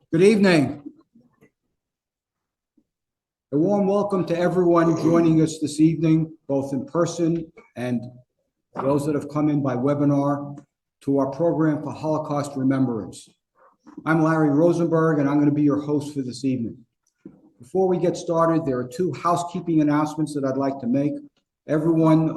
Good evening. A warm welcome to everyone joining us this evening, both in person and those that have come in by webinar to our program for Holocaust Remembrance. I'm Larry Rosenberg, and I'm going to be your host for this evening. Before we get started, there are two housekeeping announcements that I'd like to make. Everyone,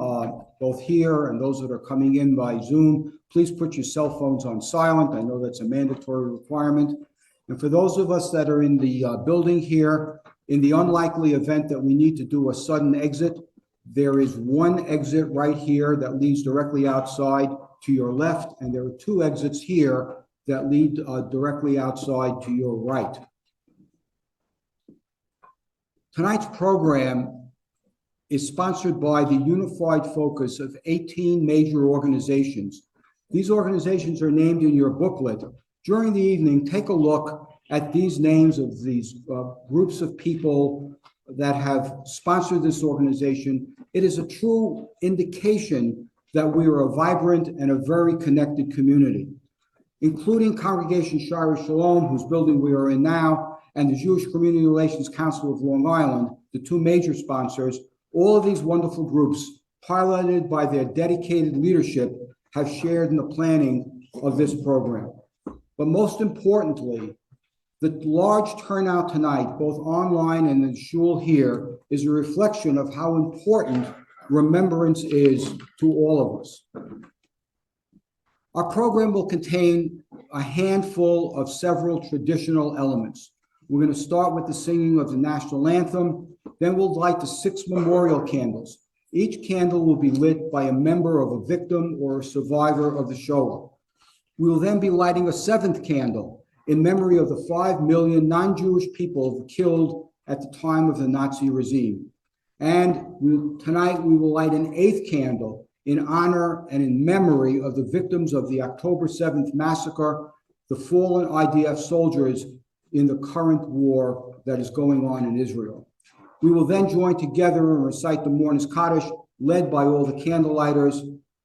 both here and those that are coming in by Zoom, please put your cell phones on silent. I know that's a mandatory requirement. And for those of us that are in the building here, in the unlikely event that we need to do a sudden exit, there is one exit right here that leads directly outside to your left, and there are two exits here that lead directly outside to your right. Tonight's program is sponsored by the unified focus of 18 major organizations. These organizations are named in your booklet. During the evening, take a look at these names of these groups of people that have sponsored this organization. It is a true indication that we are a vibrant and a very connected community, including Congregation Shaaray Shalom, whose building we are in now, and the Jewish Community Relations Council of Long Island, the two major sponsors. All of these wonderful groups, piloted by their dedicated leadership, have shared in the planning of this program. But most importantly, the large turnout tonight, both online and in the shul here, is a reflection of how important remembrance is to all of us. Our program will contain a handful of several traditional elements. We're going to start with the singing of the national anthem. Then we'll light the 6 memorial candles. Each candle will be lit by a member of a victim or a survivor of the Shoah. We will then be lighting a 7th candle in memory of the 5 million non-Jewish people killed at the time of the Nazi regime. And tonight we will light an 8th candle in honor and in memory of the victims of the October 7th massacre, the fallen IDF soldiers in the current war that is going on in Israel. We will then join together and recite the Mourner's Kaddish, led by all the candlelighters.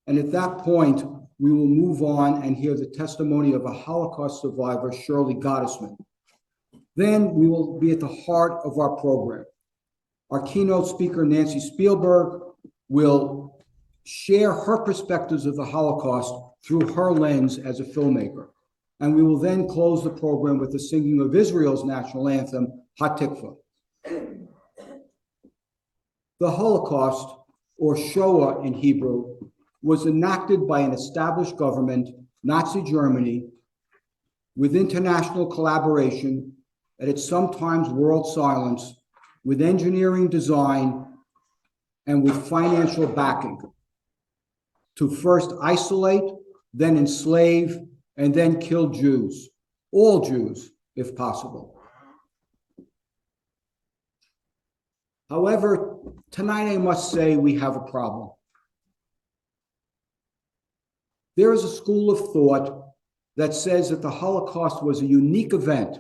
And at that point, we will move on and hear the testimony of a Holocaust survivor, Shirley Gottesman. Then we will be at the heart of our program. Our keynote speaker, Nancy Spielberg, will share her perspectives of the Holocaust through her lens as a filmmaker. And we will then close the program with the singing of Israel's national anthem, Hatikva. The Holocaust, or Shoah in Hebrew, was enacted by an established government, Nazi Germany, with international collaboration, and its sometimes world silence, with engineering design, and with financial backing, to first isolate, then enslave, and then kill Jews, all Jews, if possible. However, tonight I must say we have a problem. There is a school of thought that says that the Holocaust was a unique event,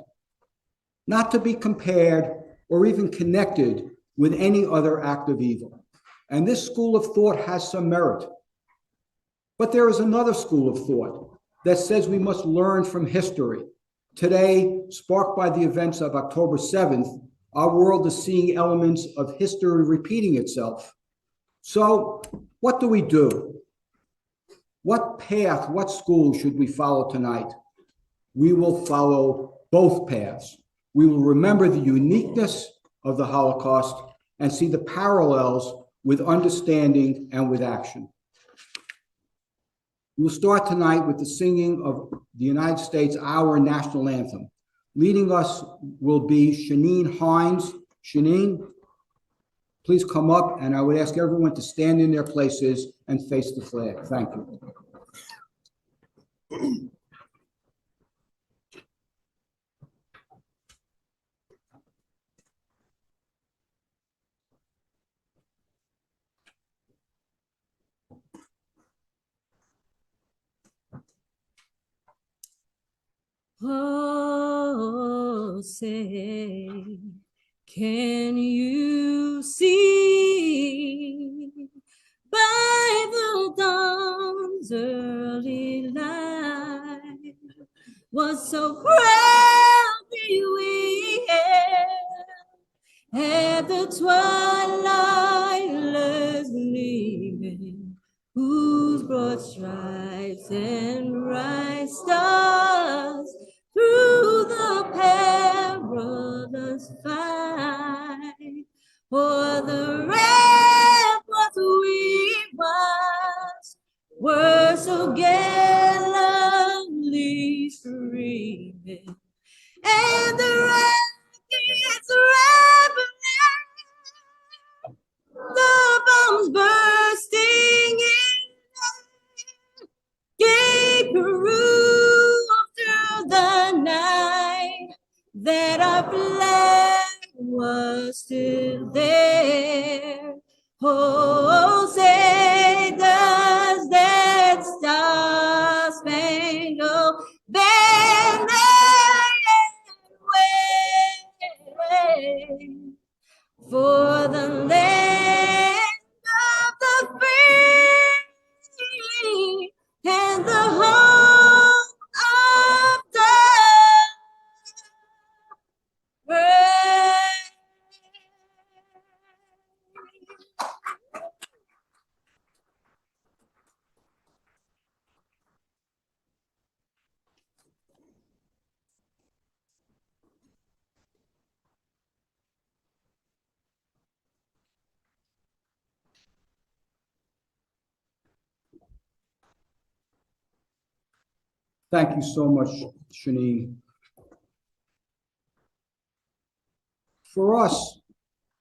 not to be compared or even connected with any other act of evil. And this school of thought has some merit. But there is another school of thought that says we must learn from history. Today, sparked by the events of October 7th, our world is seeing elements of history repeating itself. So what do we do? What path, what school should we follow tonight? We will follow both paths. We will remember the uniqueness of the Holocaust and see the parallels with understanding and with action. We'll start tonight with the singing of the United States, our national anthem. Leading us will be Shanine Hines. Shanine, please come up, and I would ask everyone to stand in their places and face the flag. Thank you. Oh, say, can you see by the dawn's early light was so proudly at the twilight's gleaming, whose broad stripes and bright stars through the perilous fight, for the ramparts we must were so gallantly streaming, and the rockets rattling, the bombs bursting in, gave proof through the night that our flag was still there. Oh, say does that star-spangled banner wave for the land of the free and the home of the brave. Thank you so much, Shanine. For us,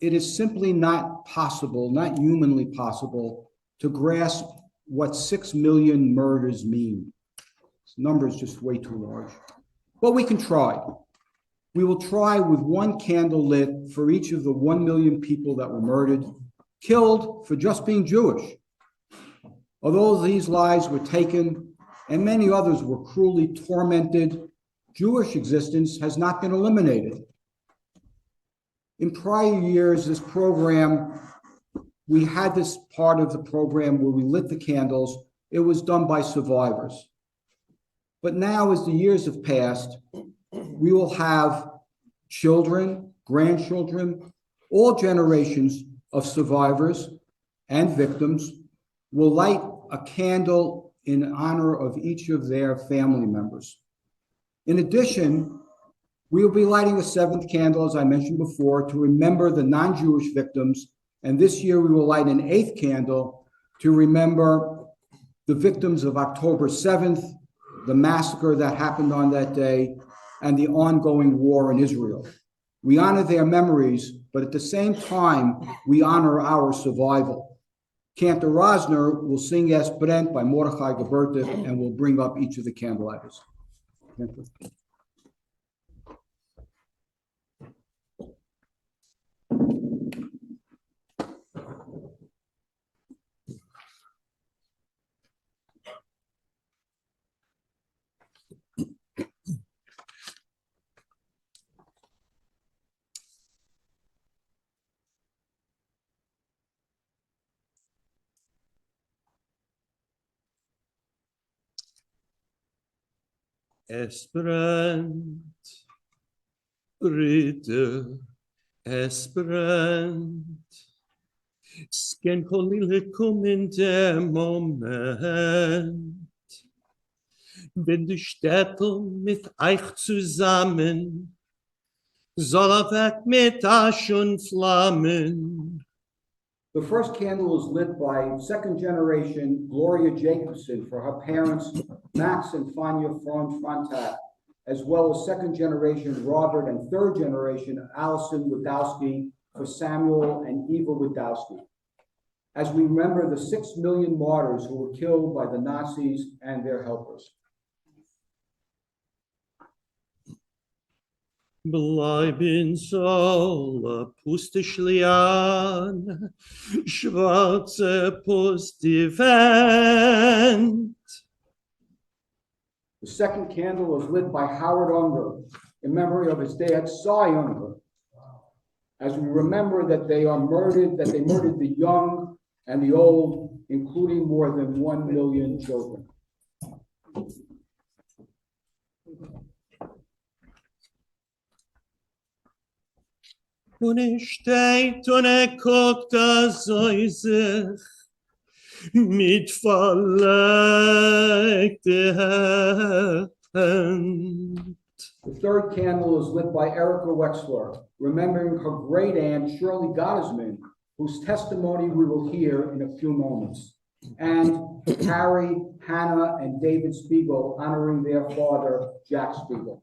it is simply not possible, not humanly possible, to grasp what 6 million murders mean. This number is just way too large. But we can try. We will try with one candle lit for each of the 1 million people that were murdered, killed for just being Jewish. Although these lives were taken and many others were cruelly tormented, Jewish existence has not been eliminated. In prior years, this program, we had this part of the program where we lit the candles. It was done by survivors. But now, as the years have passed, we will have children, grandchildren, all generations of survivors and victims will light a candle in honor of each of their family members. In addition, we will be lighting a 7th candle, as I mentioned before, to remember the non-Jewish victims. And this year we will light an 8th candle to remember the victims of October 7th, the massacre that happened on that day, and the ongoing war in Israel. We honor their memories, but at the same time, we honor our survival. Cantor Rosner will sing Es Brennt by Mordechai Geberta and will bring up each of the candlelighters. Es brennt, Britte, es brennt. Es kann Kolile kommen der Moment, wenn die Städte mit euch zusammen soll weg mit Asch und Flammen. The first candle is lit by 2nd generation Gloria Jacobson for her parents, Max and Fania Frontat, as well as 2nd generation Robert and 3rd generation Allison Wadowski for Samuel and Eva Wadowski, as we remember the 6 million martyrs who were killed by the Nazis and their helpers. Bleiben soll Pustischlian, schwarze Pust die Wand. The 2nd candle is lit by Howard Unger in memory of his dad, Cy Unger, as we remember that they murdered the young and the old, including more than 1 million children. Und steht und guckt so sich mit verlegten Händen. The third candle is lit by Erica Wexler, remembering her great aunt Shirley Gottesman, whose testimony we will hear in a few moments, and Harry, Hannah, and David Spiegel, honoring their father, Jack Spiegel.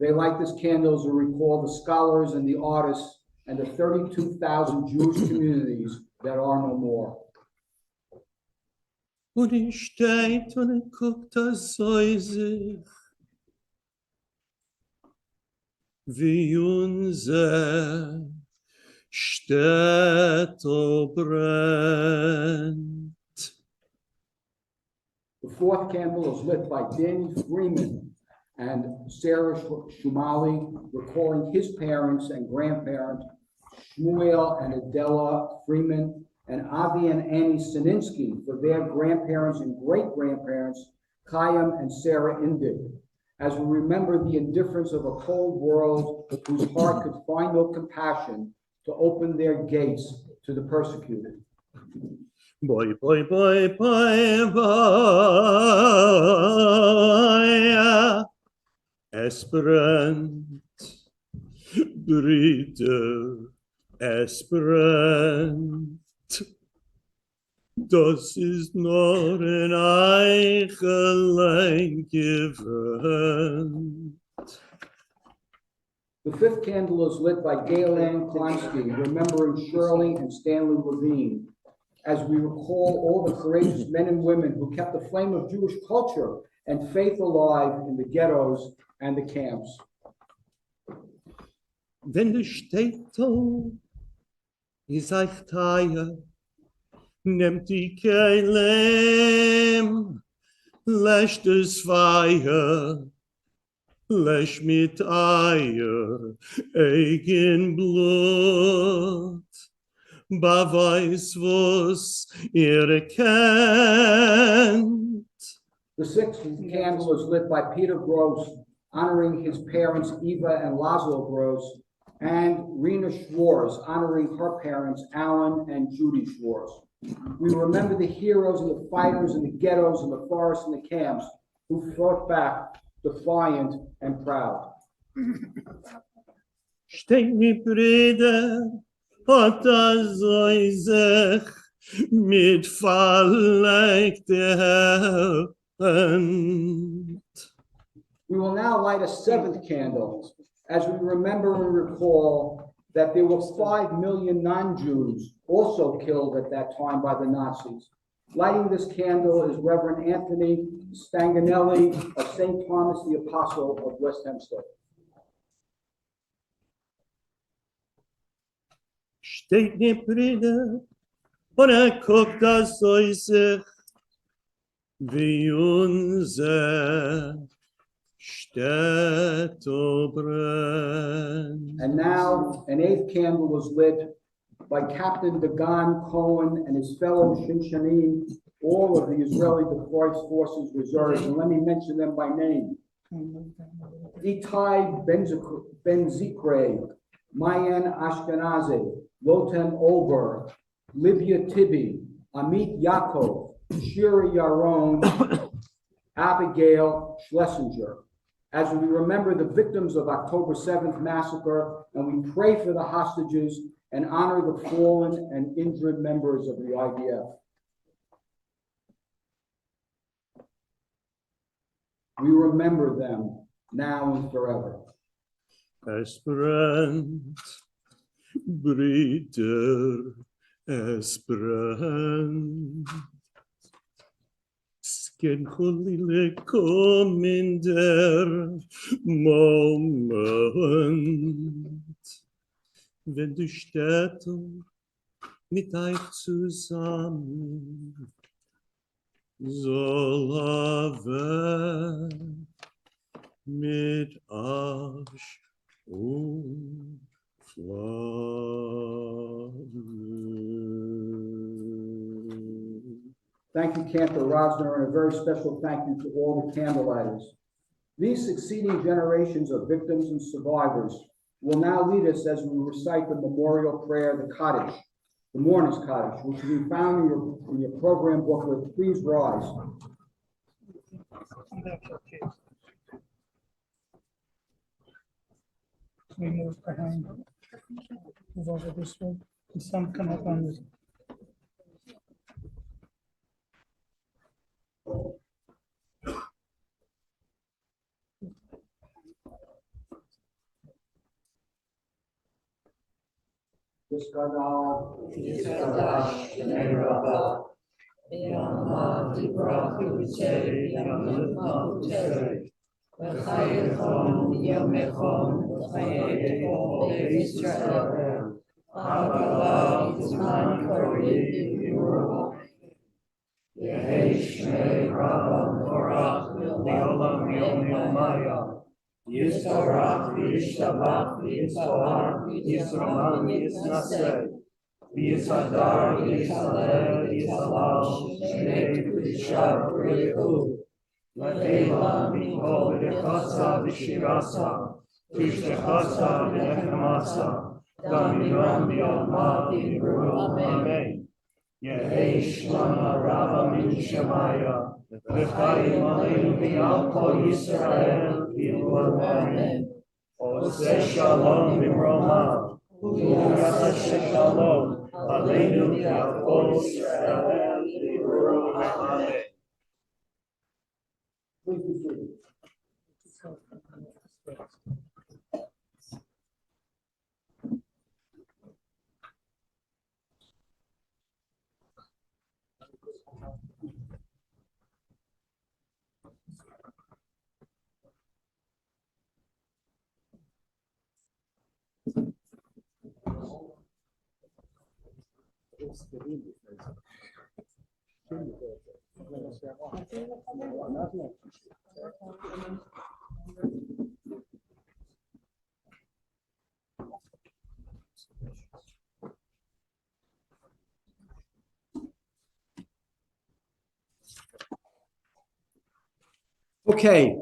They light this candle to recall the scholars and the artists and the 32,000 Jewish communities that are no more. Und steht und guckt so sich wie unser Städte brennt. The fourth candle is lit by Danny Freeman and Sarah Shumali, recalling his parents and grandparents, Shmuel and Adela Freeman, and Avi and Annie Sininsky, for their grandparents and great-grandparents, Chaim and Sarah Indig, as we remember the indifference of a cold world whose heart could find no compassion to open their gates to the persecuted. Boy, boy, boy, boy, boy, es brennt, Brüder, es brennt. Das ist nur ein Eichelein gewöhnt. The fifth candle is lit by Galen Klonsky, remembering Shirley and Stanley Levine, as we recall all the courageous men and women who kept the flame of Jewish culture and faith alive in the ghettos and the camps. Wenn du Städte ist euch teuer, nehmt die Keilem, löscht das Feuer, löscht mit Eier, eigen Blut, beweis, was ihr kennt. The sixth candle is lit by Peter Gross, honoring his parents Eva and Laszlo Gross, and Rena Schwartz, honoring her parents Alan and Judy Schwartz. We remember the heroes and the fighters in the ghettos and the forests and the camps who fought back defiant and proud. Steht mi Brüder, hat so sich mit verlegten Händen. We will now light a seventh candle as we remember and recall that there were 5 million non-Jews also killed at that time by the Nazis. Lighting this candle is Reverend Anthony Stanganelli of St. Thomas the Apostle of West Hempstead. Steht mi Brüder, und guckt so sich wie unser Städte brennt. And now an eighth candle was lit by Captain Dagan Cohen and his fellow Shinshanim, all of the Israeli Deployed Forces Reserves, and let me mention them by name. Itai Ben Zikre, Mayan Ashkenazi, Lotem Ober, Livia Tibi, Amit Yaakov, Shira Yaron, Abigail Schlesinger. As we remember the victims of October 7th massacre, and we pray for the hostages and honor the fallen and injured members of the IDF. We remember them now and forever. Es brennt, Brüder, es brennt. Sken Cholile komm in der Moment, wenn du Städte mit euch zusammen soll Welt mit Asch und Flammen. Thank you, Cantor Rosner, and a very special thank you to all the candlelighters. These succeeding generations of victims and survivors will now lead us as we recite the memorial prayer, the Kaddish, the Mourner's Kaddish, which will be found in your program booklet. Please rise. We move behind, move over this way, and some come up on this. Yisarach, Yishabach, Yisahar, Yisraman, Yisnaseh, Yisadar, Yisaleh, Yisalal, Shnei Kudishah, Kuriku, Lateva, Mikol, V'dechasa, V'shirasa, Tishtechasa, V'nechamasa, Damiram, V'yalma, V'yibru, Amen. Yehei Shlama, Rava, Min Shemaya, V'chayim Aleinu, V'yam Kol Yisrael, Amen. Oseh Shalom B'Roma, U'yaseh Shalom, Aleinu V'al Kol Yisrael, Amen. Please be seated. Okay.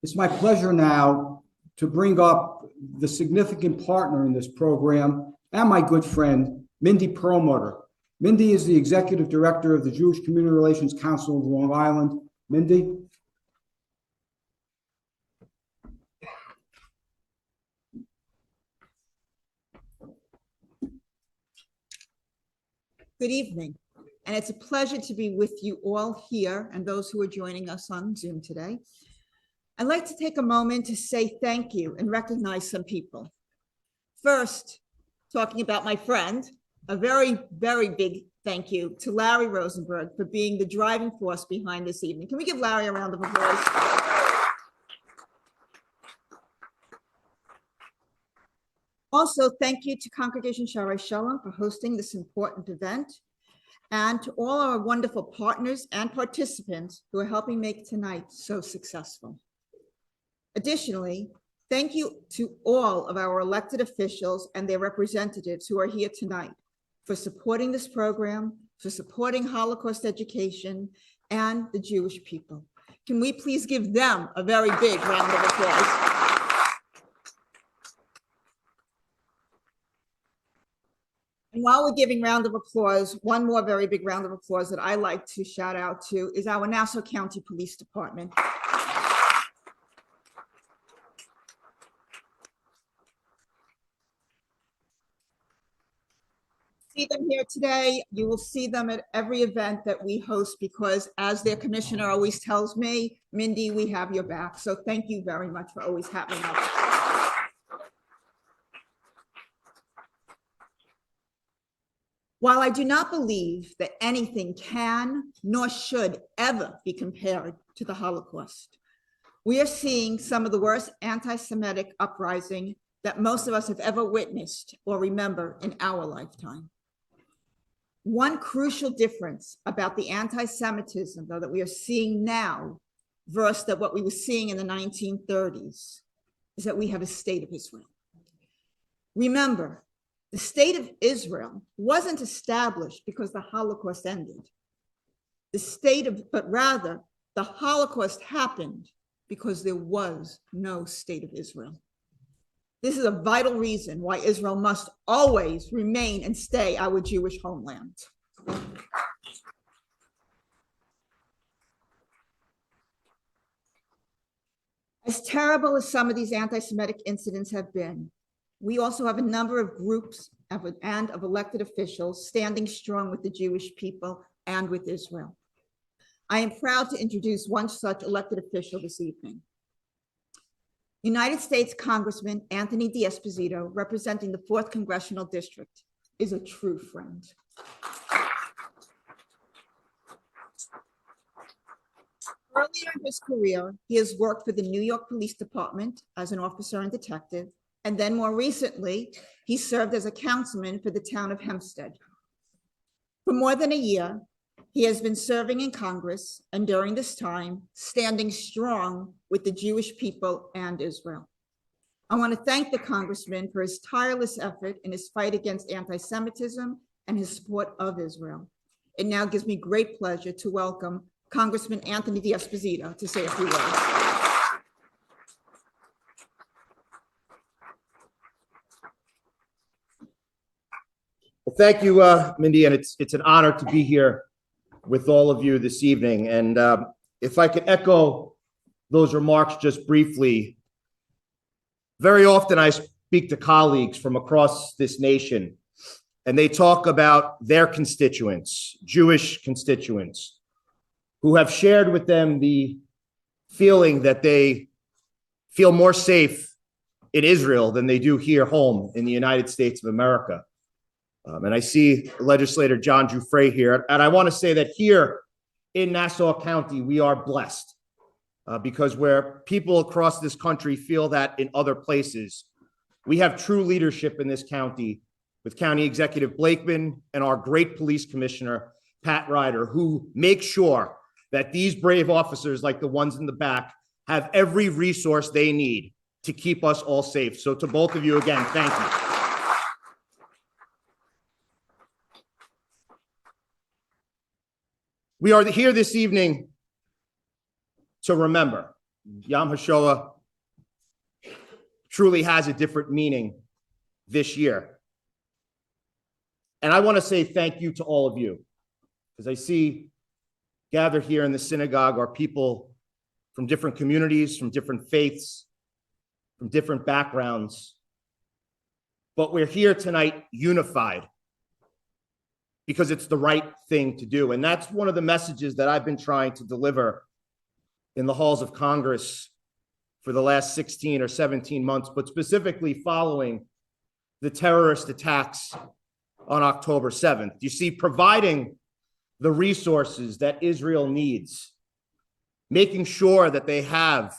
It's my pleasure now to bring up the significant partner in this program and my good friend, Mindy Perlmutter. Mindy is the Executive Director of the Jewish Community Relations Council of Long Island. Mindy? Good evening, and it's a pleasure to be with you all here and those who are joining us on Zoom today. I'd like to take a moment to say thank you and recognize some people. First, talking about my friend, a very, very big thank you to Larry Rosenberg for being the driving force behind this evening. Can we give Larry a round of applause? Also, thank you to Congregation Shaaray Shalom for hosting this important event, and to all our wonderful partners and participants who are helping make tonight so successful. Additionally, thank you to all of our elected officials and their representatives who are here tonight for supporting this program, for supporting Holocaust education, and the Jewish people. Can we please give them a very big round of applause? And while we're giving round of applause, one more very big round of applause that I like to shout out to is our Nassau County Police Department. See them here today. You will see them at every event that we host because, as their commissioner always tells me, Mindy, we have your back. So thank you very much for always having us. While I do not believe that anything can nor should ever be compared to the Holocaust, we are seeing some of the worst anti-Semitic uprising that most of us have ever witnessed or remember in our lifetime. One crucial difference about the anti-Semitism, though, that we are seeing now versus that what we were seeing in the 1930s is that we have a state of Israel. Remember, The state of Israel wasn't established because the Holocaust ended. But rather, the Holocaust happened because there was no state of Israel. This is a vital reason why Israel must always remain and stay our Jewish homeland. As terrible as some of these anti-Semitic incidents have been, we also have a number of groups and of elected officials standing strong with the Jewish people and with Israel. I am proud to introduce one such elected official this evening. United States Congressman Anthony D'Esposito, representing the 4th Congressional District, is a true friend. Earlier in his career, he has worked for the New York Police Department as an officer and detective, and then more recently, he served as a councilman for the town of Hempstead. For more than a year, he has been serving in Congress, and during this time, standing strong with the Jewish people and Israel. I want to thank the congressman for his tireless effort in his fight against anti-Semitism and his support of Israel. It now gives me great pleasure to welcome Congressman Anthony D'Esposito to say a few words. Well, thank you, Mindy, and it's an honor to be here with all of you this evening. And if I could echo those remarks just briefly, very often I speak to colleagues from across this nation, and they talk about their constituents, Jewish constituents, who have shared with them the feeling that they feel more safe in Israel than they do here home in the United States of America. And I see legislator John Giuffre here. And I want to say that here in Nassau County, we are blessed because where people across this country feel that in other places, we have true leadership in this county with County Executive Blakeman and our great police commissioner, Pat Ryder, who make sure that these brave officers like the ones in the back have every resource they need to keep us all safe. So to both of you again, thank you. We are here this evening to remember. Yom HaShoah truly has a different meaning this year. And I want to say thank you to all of you, because I see gathered here in the synagogue are people from different communities, from different faiths, from different backgrounds. But we're here tonight unified because it's the right thing to do. And that's one of the messages that I've been trying to deliver in the halls of Congress for the last 16 or 17 months, but specifically following the terrorist attacks on October 7th. You see, providing the resources that Israel needs, making sure that they have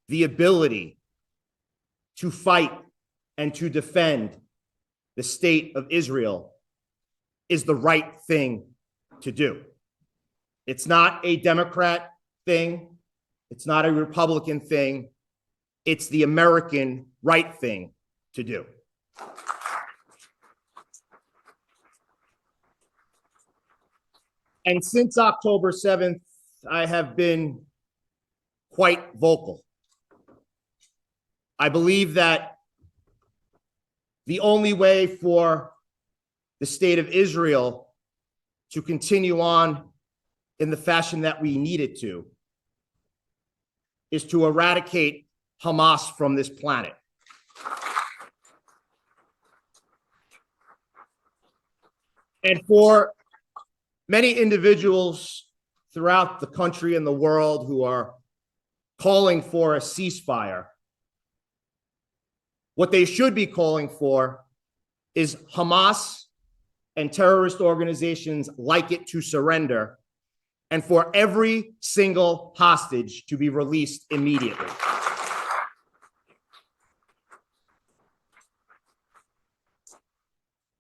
the ability to fight and to defend the state of Israel is the right thing to do. It's not a Democrat thing. It's not a Republican thing. It's the American right thing to do. And since October 7th, I have been quite vocal. I believe that the only way for the state of Israel to continue on in the fashion that we need it to is to eradicate Hamas from this planet. And for many individuals throughout the country and the world who are calling for a ceasefire, what they should be calling for is Hamas and terrorist organizations like it to surrender, and for every single hostage to be released immediately.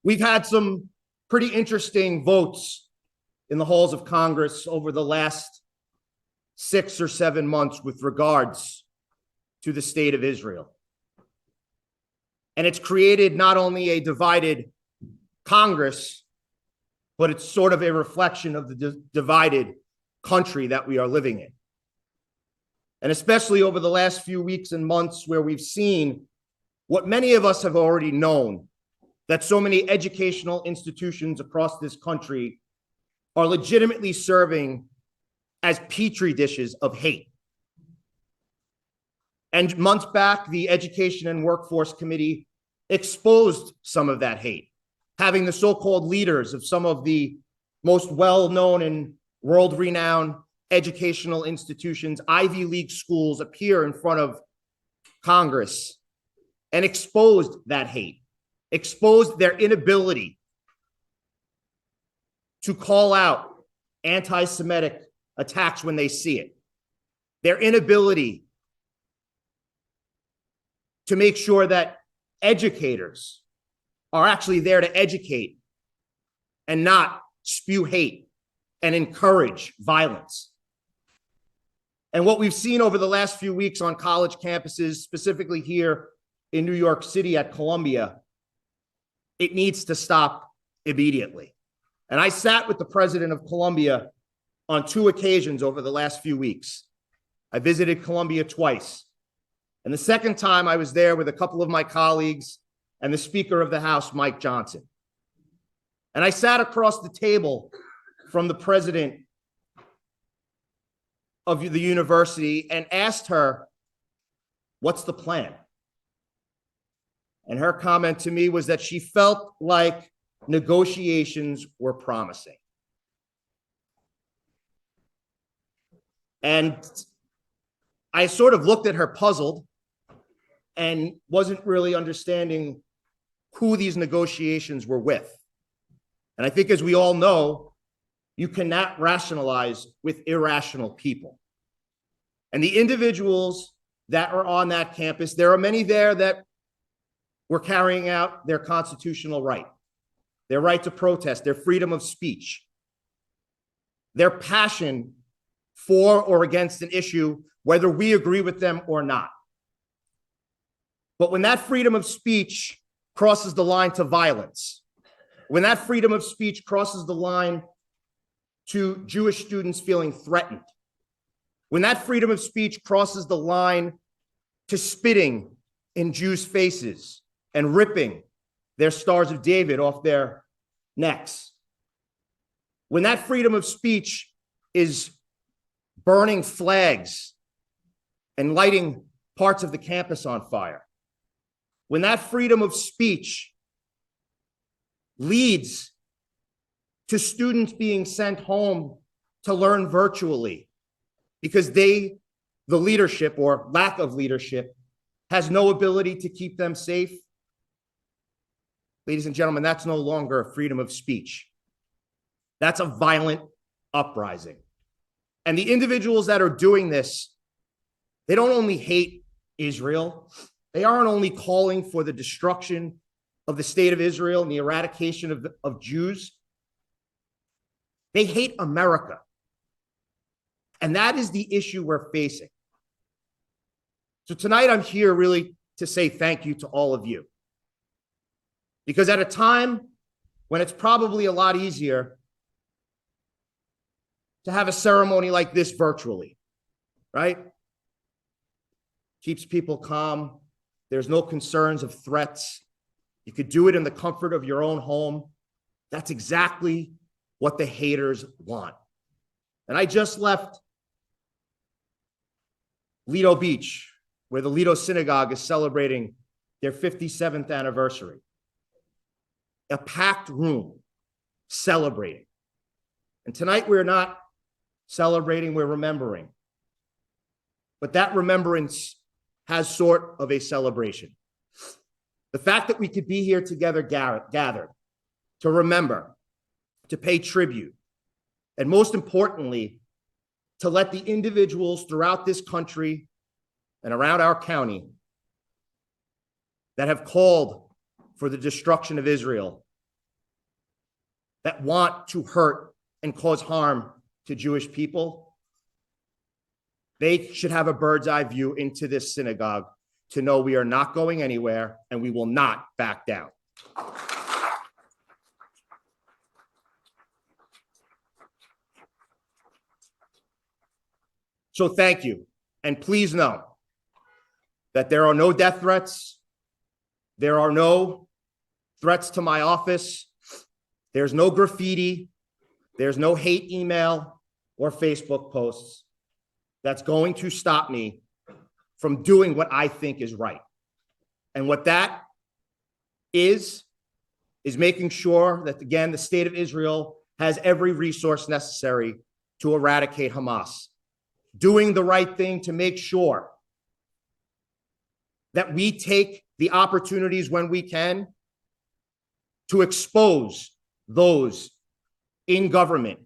We've had some pretty interesting votes in the halls of Congress over the last 6 or 7 months with regards to the state of Israel. And it's created not only a divided Congress, but it's sort of a reflection of the divided country that we are living in. And especially over the last few weeks and months, where we've seen what many of us have already known, that so many educational institutions across this country are legitimately serving as petri dishes of hate. And months back, the Education and Workforce Committee exposed some of that hate, having the so-called leaders of some of the most well-known and world-renowned educational institutions, Ivy League schools, appear in front of Congress and exposed that hate, exposed their inability to call out anti-Semitic attacks when they see it, their inability to make sure that educators are actually there to educate and not spew hate and encourage violence. And what we've seen over the last few weeks on college campuses, specifically here in New York City at Columbia, it needs to stop immediately. And I sat with the president of Columbia on 2 occasions over the last few weeks. I visited Columbia twice. And the second time I was there with a couple of my colleagues and the Speaker of the House, Mike Johnson. And I sat across the table from the president of the university and asked her, what's the plan? And her comment to me was that she felt like negotiations were promising. And I sort of looked at her puzzled and wasn't really understanding who these negotiations were with. And I think, as we all know, you cannot rationalize with irrational people. And the individuals that are on that campus, there are many there that were carrying out their constitutional right, their right to protest, their freedom of speech, their passion for or against an issue, whether we agree with them or not. But when that freedom of speech crosses the line to violence, when that freedom of speech crosses the line to Jewish students feeling threatened, when that freedom of speech crosses the line to spitting in Jews' faces and ripping their Stars of David off their necks, when that freedom of speech is burning flags and lighting parts of the campus on fire, when that freedom of speech leads to students being sent home to learn virtually because the leadership or lack of leadership has no ability to keep them safe. Ladies and gentlemen, that's no longer a freedom of speech. That's a violent uprising. And the individuals that are doing this, they don't only hate Israel, they aren't only calling for the destruction of the state of Israel and the eradication of Jews. They hate America. And that is the issue we're facing. So tonight I'm here really to say thank you to all of you. Because at a time when it's probably a lot easier to have a ceremony like this virtually, right? Keeps people calm. There's no concerns of threats. You could do it in the comfort of your own home. That's exactly what the haters want. And I just left Lido Beach, where the Lido Synagogue is celebrating their 57th anniversary. A packed room celebrating. And tonight we're not celebrating, we're remembering. But that remembrance has sort of a celebration. The fact that we could be here together gathered to remember, to pay tribute, and most importantly, to let the individuals throughout this country and around our county that have called for the destruction of Israel, that want to hurt and cause harm to Jewish people, they should have a bird's eye view into this synagogue to know we are not going anywhere and we will not back down. So thank you. And please know that there are no death threats. There are no threats to my office. There's no graffiti. There's no hate email or Facebook posts that's going to stop me from doing what I think is right. And what that is making sure that, again, the state of Israel has every resource necessary to eradicate Hamas. Doing the right thing to make sure that we take the opportunities when we can to expose those in government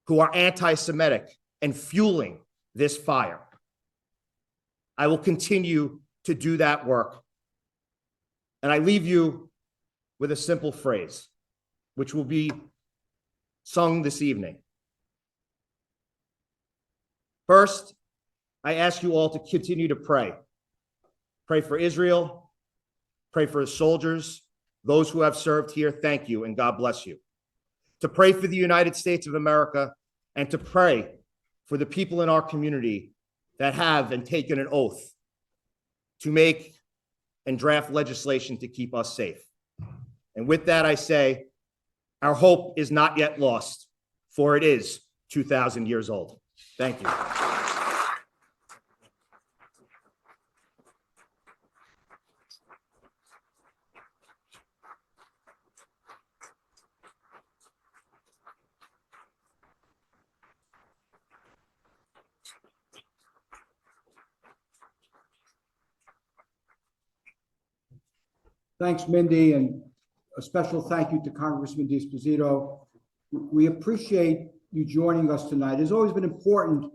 who are anti-Semitic and fueling this fire. I will continue to do that work. And I leave you with a simple phrase, which will be sung this evening. First, I ask you all to continue to pray. Pray for Israel, pray for the soldiers, those who have served here. Thank you, and God bless you. To pray for the United States of America, and to pray for the people in our community that have and taken an oath to make and draft legislation to keep us safe. And with that, I say, our hope is not yet lost, for it is 2,000 years old. Thank you. Thanks, Mindy, and a special thank you to Congressman D'Esposito. We appreciate you joining us tonight. It's always been important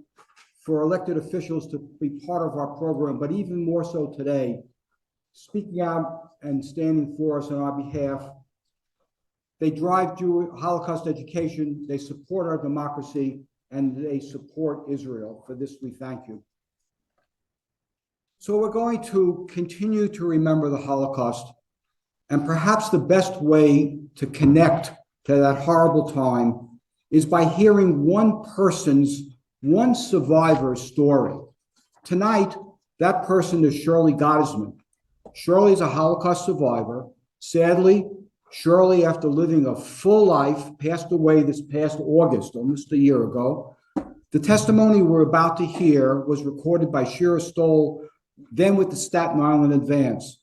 for elected officials to be part of our program, but even more so today, speaking out and standing for us on our behalf. They drive Holocaust education, they support our democracy, and they support Israel. For this, we thank you. So we're going to continue to remember the Holocaust. And perhaps the best way to connect to that horrible time is by hearing one survivor's story. Tonight, that person is Shirley Gottesman. Shirley is a Holocaust survivor. Sadly, Shirley, after living a full life, passed away this past August, almost a year ago. The testimony we're about to hear was recorded by Shira Stoll, then with the Staten Island Advance.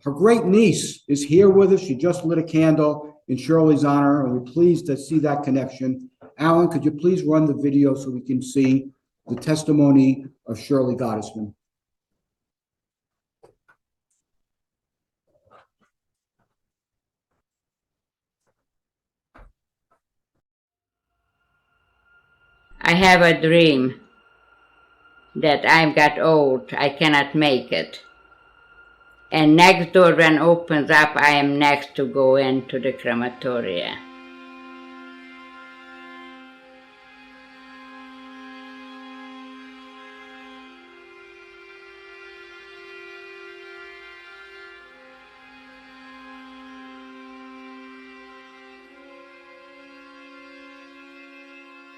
Her great niece is here with us. She just lit a candle in Shirley's honor, and we're pleased to see that connection. Alan, could you please run the video so we can see the testimony of Shirley Gottesman? I have a dream that I've got old, I cannot make it. And next door when opens up, I am next to go into the crematoria.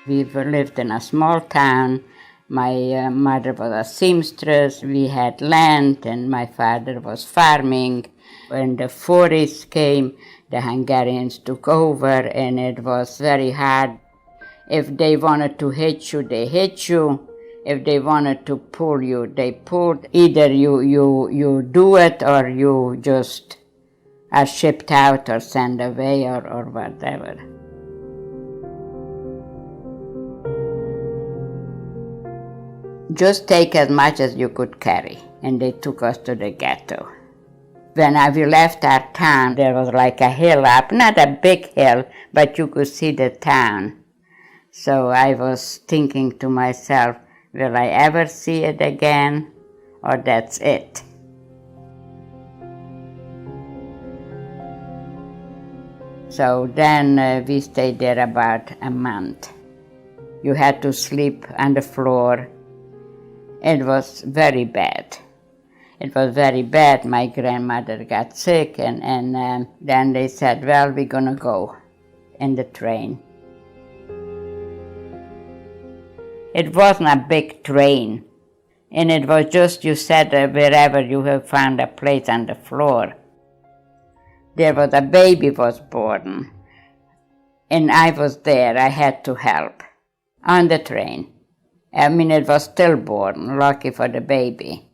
We lived in a small town. My mother was a seamstress. We had land, and my father was farming. When the 40s came, the Hungarians took over, and it was very hard. If they wanted to hit you, they hit you. If they wanted to pull you, they pulled. Either you do it, or you just are shipped out or sent away or whatever. Just take as much as you could carry, and they took us to the ghetto. When we left our town, there was like a hill up, not a big hill, but you could see the town. So I was thinking to myself, will I ever see it again, or that's it? So then we stayed there about a month. You had to sleep on the floor. It was very bad. it was very bad. My grandmother got sick, and then they said, well, we're going to go in the train. It wasn't a big train, and it was just, you said, wherever you have found a place on the floor. There was a baby was born, and I was there. I had to help on the train. I mean, it was stillborn, lucky for the baby.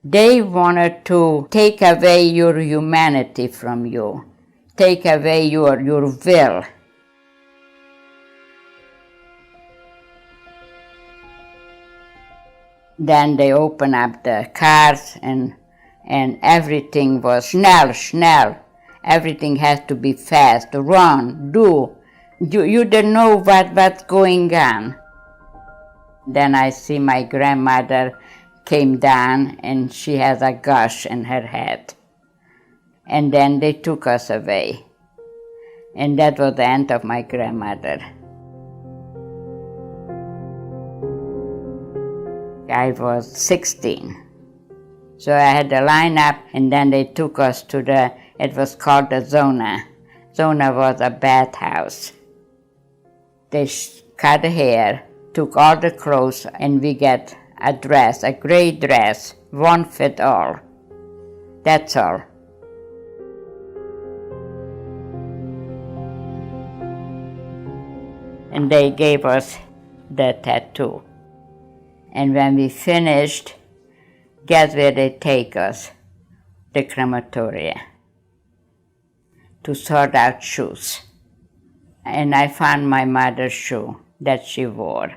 They wanted to take away your humanity from you, take away your will. Then they opened up the cars, and everything was schnell. Everything has to be fast, run, do. You don't know what's going on. Then I see my grandmother came down, and she has a gash in her head. And then they took us away. And that was the end of my grandmother. I was 16. So I had to line up, and then they took us to it was called the Zona. Zona was a bathhouse. They cut the hair, took all the clothes, and we get a dress, a gray dress, one fit all. That's all. And they gave us the tattoo. And when we finished, guess where they take us? The crematoria, to sort out shoes. And I found my mother's shoe that she wore.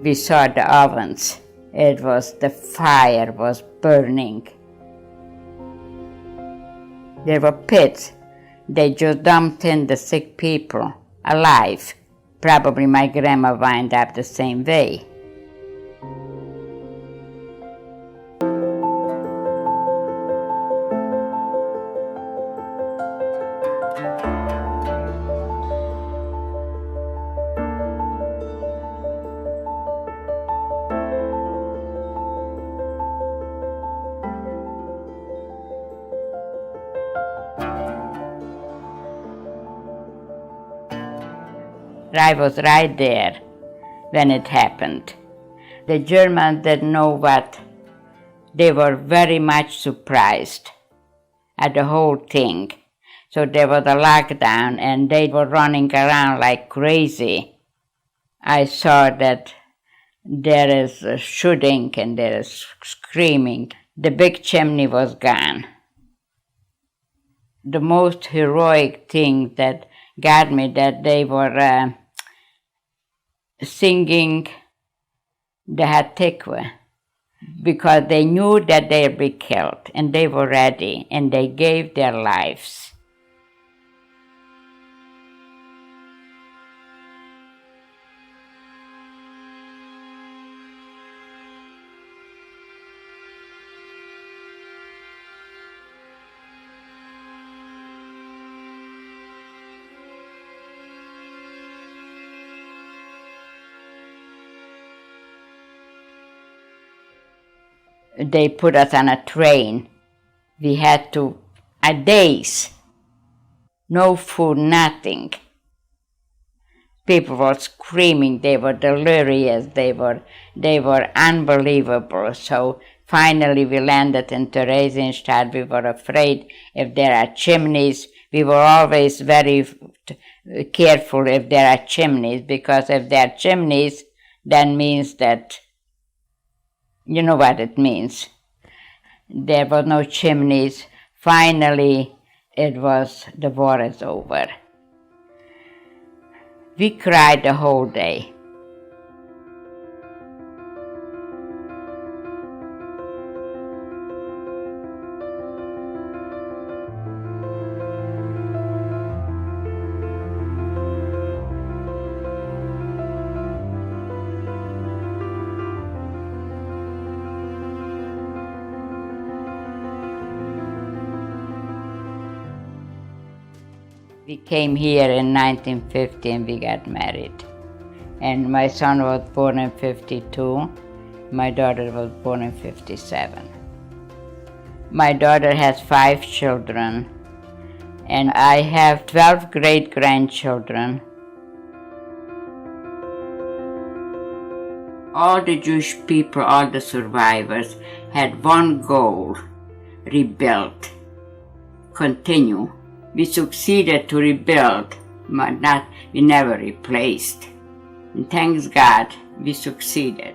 We saw the ovens. The fire was burning. There were pits. They just dumped in the sick people alive. Probably my grandma wound up the same way. I was right there when it happened. The Germans didn't know what. They were very much surprised at the whole thing. So there was a lockdown, and they were running around like crazy. I saw that there is a shooting and there is screaming. The big chimney was gone. The most heroic thing that got me, that they were singing the Hatikva, because they knew that they'd be killed, and they were ready, and they gave their lives. They put us on a train. We had to, days, no food, nothing. People were screaming, they were delirious, they were unbelievable. So finally we landed in Theresienstadt. We were afraid if there are chimneys. We were always very careful if there are chimneys, because if there are chimneys, that means that, you know what it means. There were no chimneys. Finally, the war is over. We cried the whole day. We came here in 1950 and we got married. And my son was born in 52. My daughter was born in 57. My daughter has 5 children, and I have 12 great-grandchildren. All the Jewish people, all the survivors, had one goal: rebuild, continue. We succeeded to rebuild, but we never replaced. And thanks God, we succeeded.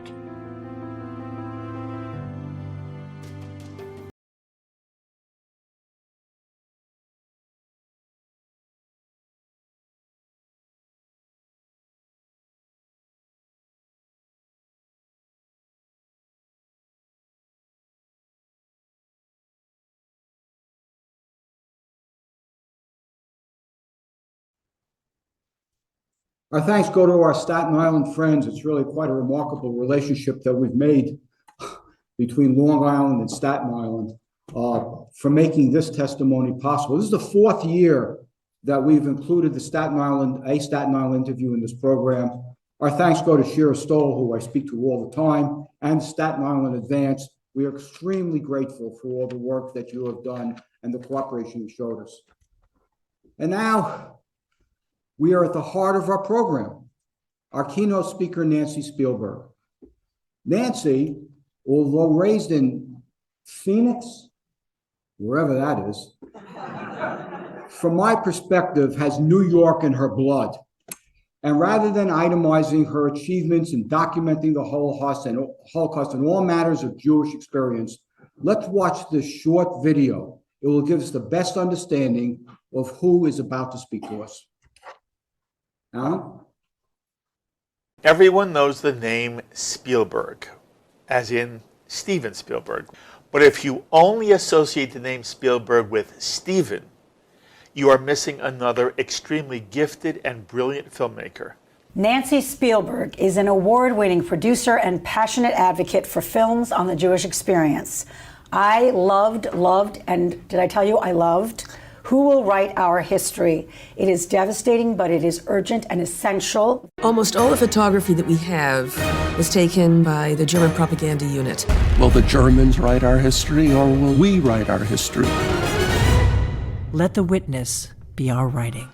Our thanks go to our Staten Island friends. It's really quite a remarkable relationship that we've made between Long Island and Staten Island for making this testimony possible. This is the 4th year that we've included a Staten Island interview in this program. Our thanks go to Shira Stoll, who I speak to all the time, and Staten Island Advance. We are extremely grateful for all the work that you have done and the cooperation you showed us. And now, we are at the heart of our program, our keynote speaker, Nancy Spielberg. Nancy, although raised in Phoenix, wherever that is, from my perspective, has New York in her blood. And rather than itemizing her achievements and documenting the Holocaust and all matters of Jewish experience, let's watch this short video. It will give us the best understanding of who is about to speak to us. Everyone knows the name Spielberg, as in Steven Spielberg. But if you only associate the name Spielberg with Steven, you are missing another extremely gifted and brilliant filmmaker. Nancy Spielberg is an award-winning producer and passionate advocate for films on the Jewish experience. I loved, and did I tell you I loved? Who Will Write Our History? It is devastating, but it is urgent and essential. Almost all the photography that we have was taken by the German propaganda unit. Will the Germans write our history, or will we write our history? Let the witness be our writing.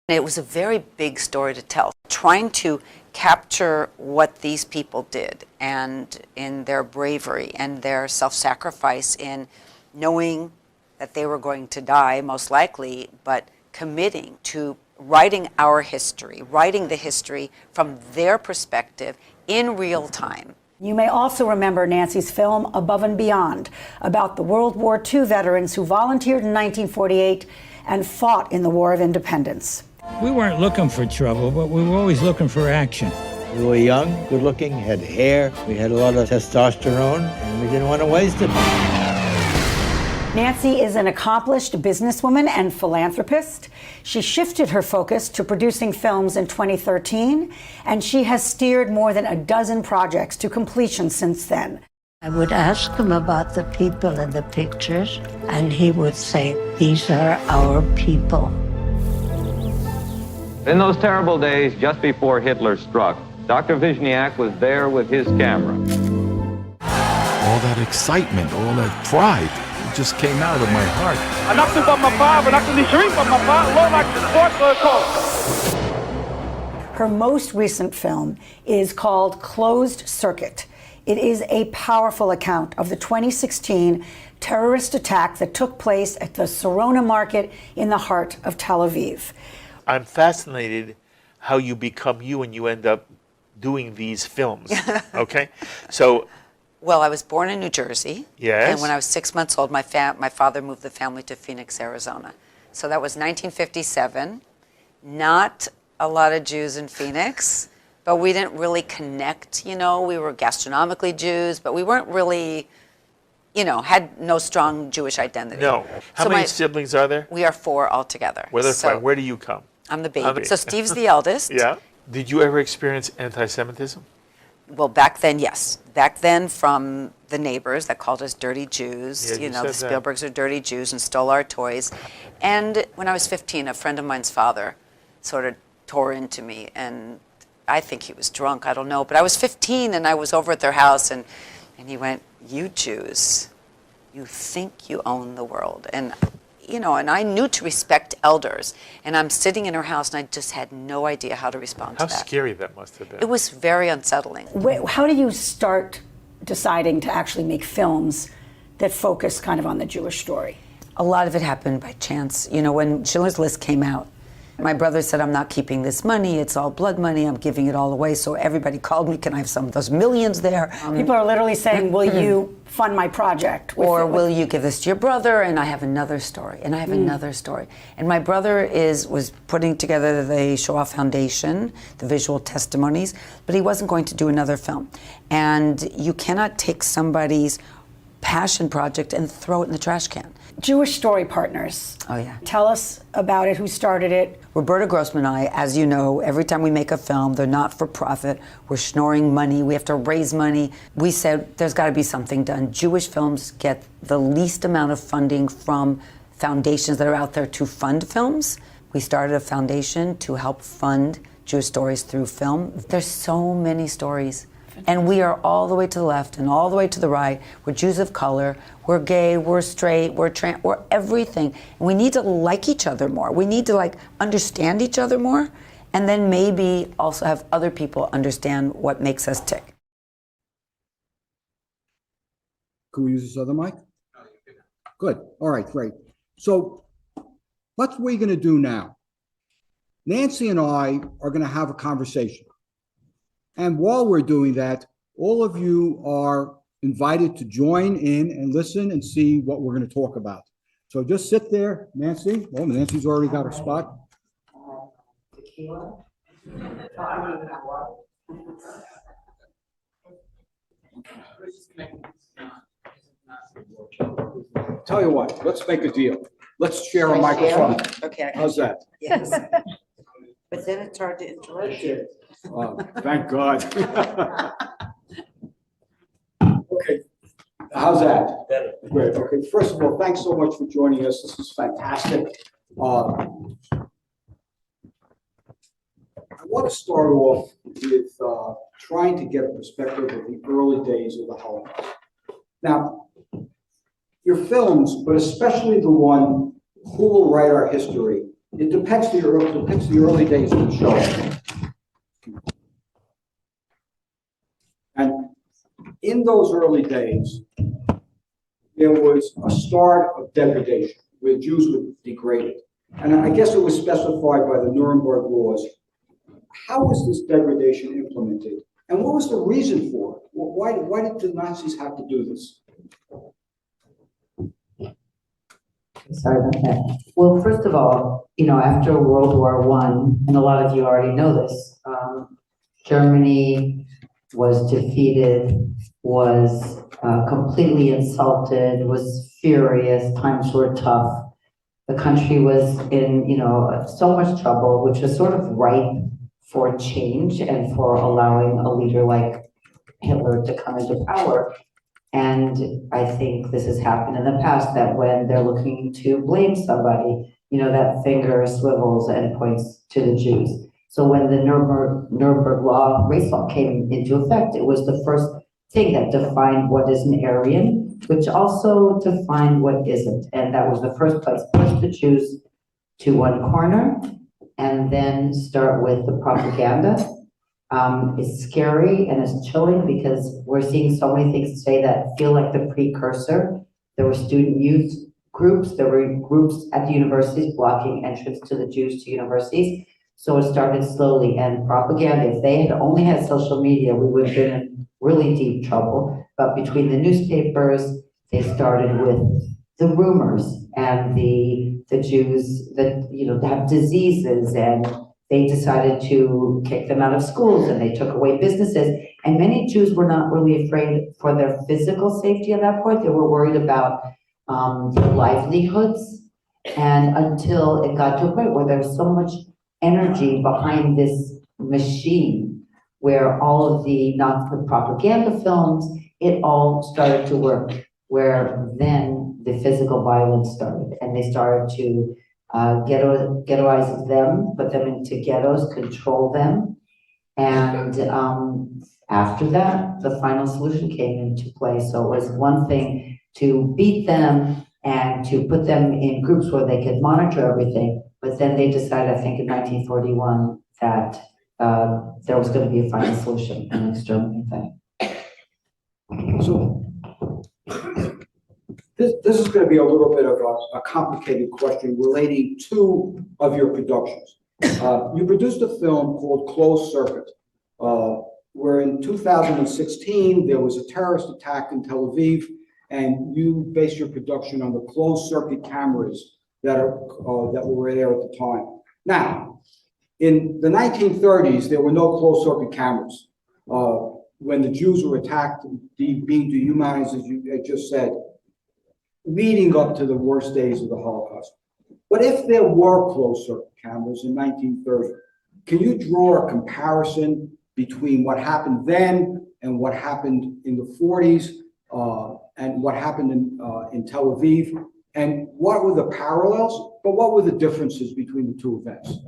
It was a very big story to tell, trying to capture what these people did and in their bravery and their self-sacrifice in knowing that they were going to die, most likely, but committing to writing our history, writing the history from their perspective in real time. You may also remember Nancy's film Above and Beyond, about the World War II veterans who volunteered in 1948 and fought in the War of Independence. We weren't looking for trouble, but we were always looking for action. We were young, good looking, had hair, we had a lot of testosterone, and we didn't want to waste it. Nancy is an accomplished businesswoman and philanthropist. She shifted her focus to producing films in 2013, and she has steered more than a dozen projects to completion since then. I would ask him about the people in the pictures, and he would say, "These are our people." In those terrible days just before Hitler struck, Dr. Vizniak was there with his camera. All that excitement, all that pride, it just came out of my heart. Her most recent film is called Closed Circuit. It is a powerful account of the 2016 terrorist attack that took place at the Sarona market in the heart of Tel Aviv. I'm fascinated how you become you and you end up doing these films, okay? So, well, I was born in New Jersey. Yes. And when I was 6 months old, my father moved the family to Phoenix, Arizona. So that was 1957. Not a lot of Jews in Phoenix, but we didn't really connect, you know. We were gastronomically Jews, but we weren't really, you know, had no strong Jewish identity. No. How many siblings are there? We are 4 altogether. Where do you come? I'm the baby. So Steve's the eldest. Yeah. Did you ever experience anti-Semitism? Well, back then, yes. Back then, from the neighbors that called us dirty Jews. Yeah, you know, the Spielbergs are dirty Jews and stole our toys. And when I was 15, a friend of mine's father sort of tore into me and I think he was drunk, I don't know, but I was 15 and I was over at their house and he went, "You Jews, you think you own the world." And and I knew to respect elders, and I'm sitting in her house and I just had no idea how to respond How to that. scary that must have been. It was very unsettling. How do you start deciding to actually make films that focus kind of on the Jewish story? A lot of it happened by chance. When Schindler's List came out, my brother said, "I'm not keeping this money. It's all blood money. I'm giving it all away." So everybody called me, "Can I have some of those millions there?" People are literally saying, "Will you fund my project?" Or will you give this to your brother? And I have another story, and I have another story. And my brother was putting together the Shoah Foundation, the visual testimonies, but he wasn't going to do another film. And you cannot take somebody's passion project and throw it in the trash can. Jewish Story Partners. Oh, yeah. Tell us about it. Who started it? Roberta Grossman and I, as you know, every time we make a film, they're not for profit. We're schnorring money. We have to raise money. We said there's got to be something done. Jewish films get the least amount of funding from foundations that are out there to fund films. We started a foundation to help fund Jewish stories through film. There's so many stories. And we are all the way to the left and all the way to the right. We're Jews of color. We're gay. We're straight. We're trans. We're everything. And we need to like each other more. We need to understand each other more, and then maybe also have other people understand what makes us tick. Can we use this other mic? Good. All right, great. So what we're going to do now, Nancy and I are going to have a conversation. And while we're doing that, all of you are invited to join in and listen and see what we're going to talk about. So just sit there, Nancy. Oh, Nancy's already got her spot. Tell you what, let's make a deal. Let's share a microphone. Okay. How's that? Yes. But then it's hard to interrupt you. Oh, thank God. Okay, how's that? Better. Great. Okay, first of all, thanks so much for joining us. This is fantastic. I want to start off with trying to get a perspective of the early days of the Holocaust. Now, your films, but especially the one, Who Will Write Our History, it depicts the early days of the show. And in those early days, there was a start of degradation where Jews were degraded. And I guess it was specified by the Nuremberg laws. How was this degradation implemented? And what was the reason for it? Why did the Nazis have to do this? Sorry about that. Well, first of all, after World War I, and a lot of you already know this, Germany was defeated, was completely insulted, was furious, times were tough. The country was in, so much trouble, which was sort of ripe for change and for allowing a leader like Hitler to come into power. And I think this has happened in the past, that when they're looking to blame somebody, that finger swivels and points to the Jews. So when the Nuremberg law, race law came into effect, it was the first thing that defined what is an Aryan, which also defined what isn't. And that was the first place, push the Jews to one corner and then start with the propaganda. It's scary and it's chilling because we're seeing so many things today that feel like the precursor. There were student youth groups, there were groups at the universities blocking entrance to the Jews to universities. So it started slowly, and propaganda, if they had only had social media, we would have been in really deep trouble. But between the newspapers, they started with the rumors and the Jews that, have diseases, and they decided to kick them out of schools, and they took away businesses. And many Jews were not really afraid for their physical safety at that point. They were worried about their livelihoods. And until it got to a point where there was so much energy behind this machine, where all of the propaganda films, it all started to work, where then the physical violence started, and they started to ghettoize them, put them into ghettos, control them. And after that, the final solution came into play. So it was one thing to beat them and to put them in groups where they could monitor everything. But then they decided, I think in 1941, that there was going to be a final solution, an extermination thing. So this is going to be a little bit of a complicated question relating to of your productions. You produced a film called Closed Circuit, where in 2016 there was a terrorist attack in Tel Aviv, and you based your production on the closed circuit cameras that were there at the time. Now, in the 1930s, there were no closed circuit cameras. When the Jews were attacked, being dehumanized, as you had just said, leading up to the worst days of the Holocaust. But if there were closed circuit cameras in 1930, can you draw a comparison between what happened then and what happened in the 40s and what happened in Tel Aviv? And what were the parallels, but what were the differences between the two events?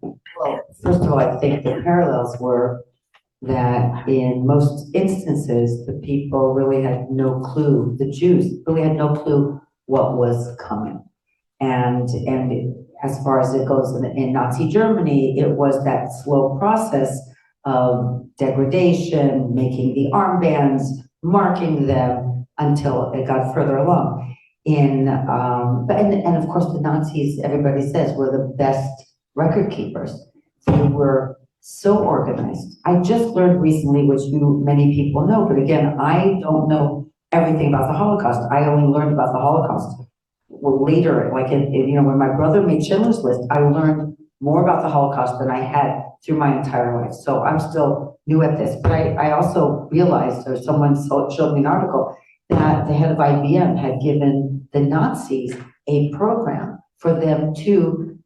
Well, first of all, I think the parallels were that in most instances, the people really had no clue, the Jews really had no clue what was coming. And as far as it goes in Nazi Germany, it was that slow process of degradation, making the armbands, marking them until it got further along. And of course the Nazis, everybody says, were the best record keepers. They were so organized. I just learned recently, which many people know, but again, I don't know everything about the Holocaust. I only learned about the Holocaust later, like when my brother made Schindler's List, I learned more about the Holocaust than I had through my entire life. So I'm still new at this, but I also realized, or someone showed me an article, that the head of IBM had given the Nazis a program for them to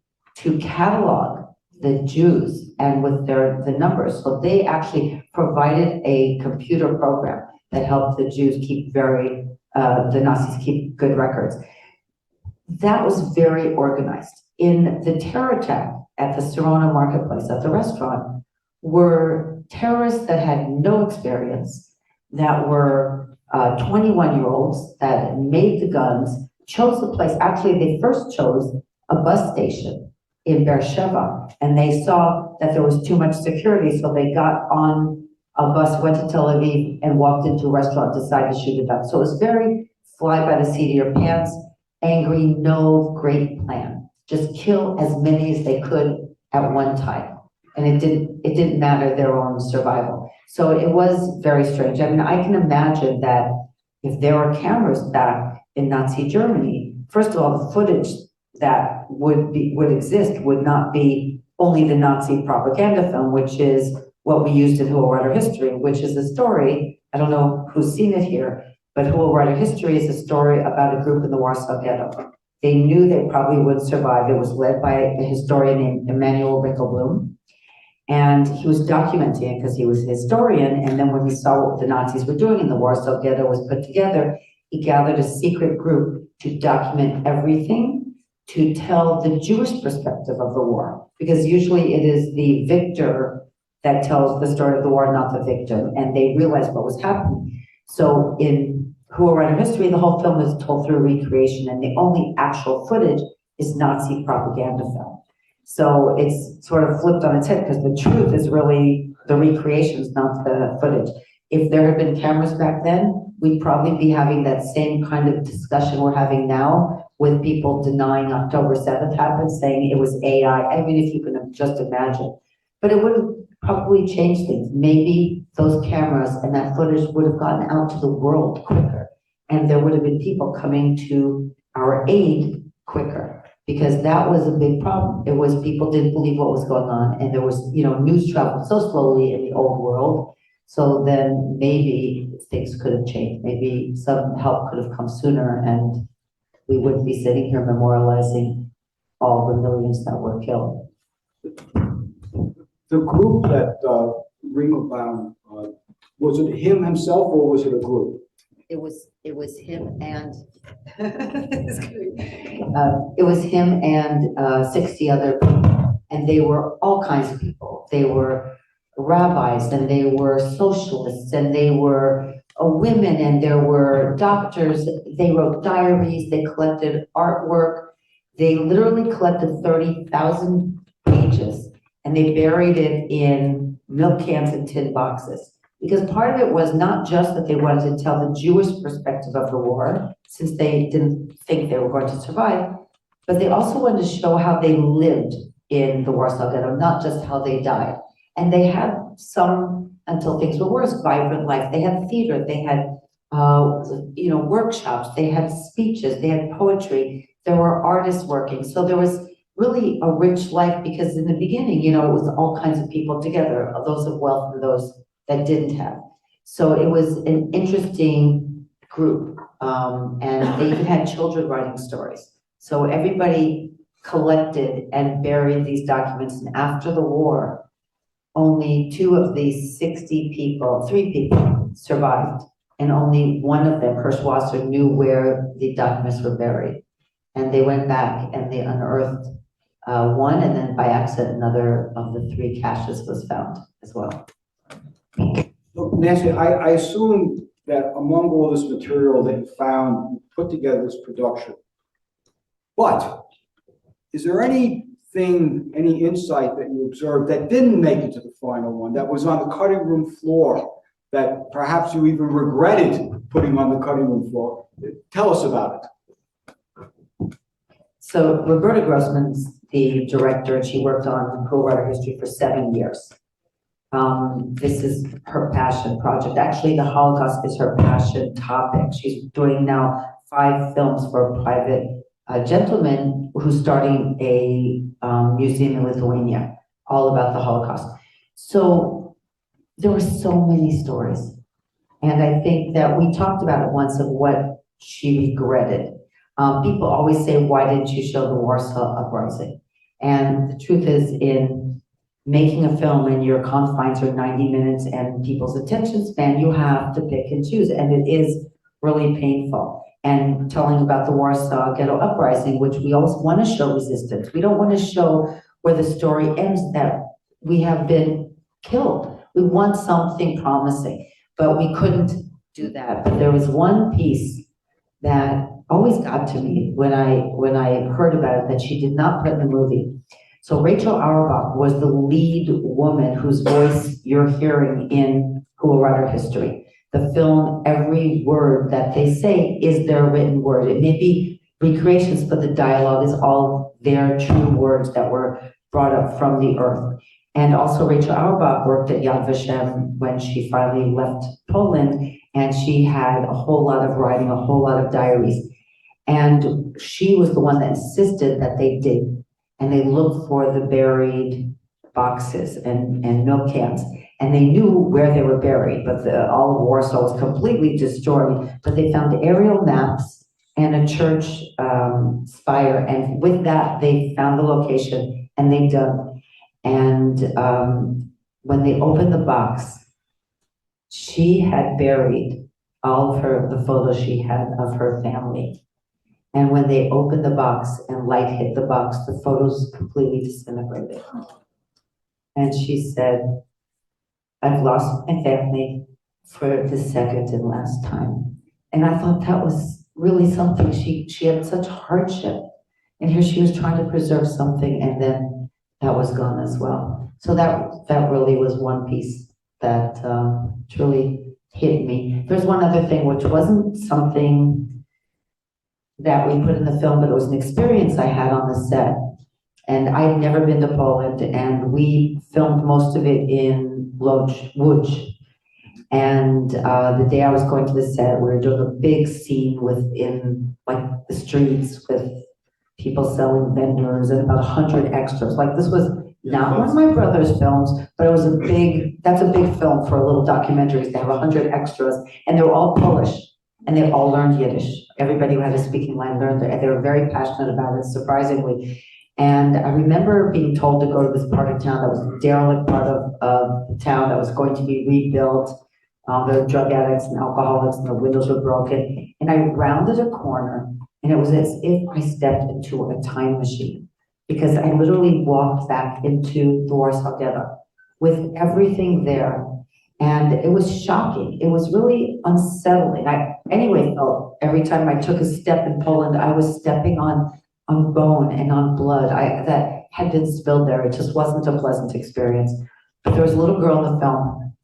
catalog the Jews and with the numbers. So they actually provided a computer program that helped the Jews keep the Nazis keep good records. That was very organized. In the terror attack at the Serrano Marketplace, at the restaurant, were terrorists that had no experience, that were 21-year-olds that made the guns, chose the place. Actually, they first chose a bus station in Beersheba, and they saw that there was too much security, so they got on a bus, went to Tel Aviv, and walked into a restaurant, decided to shoot it up. So it was very fly by the seat of your pants, angry, no great plan. Just kill as many as they could at one time. And it didn't matter their own survival. So it was very strange. I mean, I can imagine that if there were cameras back in Nazi Germany, first of all, the footage that would exist would not be only the Nazi propaganda film, which is what we used in Who Will Write Our History, which is a story, I don't know who's seen it here, but Who Will Write Our History is a story about a group in the Warsaw Ghetto. They knew they probably wouldn't survive. It was led by a historian named Emanuel Rickelblum. And he was documenting it because he was a historian. And then when he saw what the Nazis were doing in the Warsaw Ghetto was put together, he gathered a secret group to document everything, to tell the Jewish perspective of the war. Because usually it is the victor that tells the story of the war, not the victim. And they realized what was happening. So in Who Will Write Our History, the whole film is told through recreation, and the only actual footage is Nazi propaganda film. So it's sort of flipped on its head because the truth is really the recreations, not the footage. If there had been cameras back then, we'd probably be having that same kind of discussion we're having now with people denying October 7th happened, saying it was AI. I mean, if you can just imagine. But it would have probably changed things. Maybe those cameras and that footage would have gotten out to the world quicker. And there would have been people coming to our aid quicker, because that was a big problem. It was people didn't believe what was going on, and there was, news traveled so slowly in the old world. So then maybe things could have changed. Maybe some help could have come sooner, and we wouldn't be sitting here memorializing all the millions that were killed. The group that Ringelbaum, was it him himself or was it a group? It was him and it was him and 60 other people, and they were all kinds of people. They were rabbis, and they were socialists, and they were women, and there were doctors. They wrote diaries, they collected artwork. They literally collected 30,000 pages, and they buried it in milk cans and tin boxes. Because part of it was not just that they wanted to tell the Jewish perspective of the war, since they didn't think they were going to survive, but they also wanted to show how they lived in the Warsaw Ghetto, not just how they died. And they had some, until things were worse, vibrant life. They had theater, they had workshops, they had speeches, they had poetry, there were artists working. So there was really a rich life, because in the beginning, it was all kinds of people together, those of wealth and those that didn't have. So it was an interesting group. And they even had children writing stories. So everybody collected and buried these documents. And after the war, only 2 of these 60 people, 3 people survived. And only one of them, Hirschwasser, knew where the documents were buried. And they went back and they unearthed one, and then by accident, another of the 3 caches was found as well. Look, Nancy, I assume that among all this material that you found, you put together this production. But is there anything, any insight that you observed that didn't make it to the final one, that was on the cutting room floor, that perhaps you even regretted putting on the cutting room floor? Tell us about it. So Roberta Grossman's the director, and she worked on co-writer history for 7 years. This is her passion project. Actually, the Holocaust is her passion topic. She's doing now 5 films for a private gentleman who's starting a museum in Lithuania, all about the Holocaust. So there were so many stories. And I think that we talked about it once of what she regretted. People always say, why didn't you show the Warsaw Uprising? And the truth is, in making a film and your confines are 90 minutes and people's attention span, you have to pick and choose. And it is really painful. And telling about the Warsaw Ghetto Uprising, which we always want to show resistance. We don't want to show where the story ends, that we have been killed. We want something promising, but we couldn't do that. But there was one piece that always got to me when I heard about it, that she did not put in the movie. So Rachel Auerbach was the lead woman whose voice you're hearing in Who Will Write Our History. The film, every word that they say is their written word. It may be recreations, but the dialogue is all their true words that were brought up from the earth. And also Rachel Auerbach worked at Yad Vashem when she finally left Poland, and she had a whole lot of writing, a whole lot of diaries. And she was the one that insisted that they dig, and they looked for the buried boxes and milk cans. And they knew where they were buried, but all of Warsaw was completely destroyed. But they found aerial maps and a church spire, and with that, they found the location and they dug. And when they opened the box, she had buried all of the photos she had of her family. And when they opened the box and light hit the box, the photos completely disintegrated. And she said, I've lost my family for the second and last time. And I thought that was really something. She had such hardship. And here she was trying to preserve something, and then that was gone as well. So that really was one piece that truly hit me. There's one other thing, which wasn't something that we put in the film, but it was an experience I had on the set. And I had never been to Poland, and we filmed most of it in Łódź. And the day I was going to the set, we were doing a big scene within like the streets with people selling vendors and about 100 extras. Like, this was not one of my brother's films, but it was that's a big film for little documentaries. They have 100 extras, and they were all Polish, and they all learned Yiddish. Everybody who had a speaking line learned it, and they were very passionate about it, surprisingly. And I remember being told to go to this part of town that was a derelict part of the town that was going to be rebuilt. There were drug addicts and alcoholics, and the windows were broken. And I rounded a corner, and it was as if I stepped into a time machine, because I literally walked back into the Warsaw Ghetto with everything there. And it was shocking. It was really unsettling. I anyway felt every time I took a step in Poland, I was stepping on bone and on blood that had been spilled there. It just wasn't a pleasant experience. But there was a little girl in the film,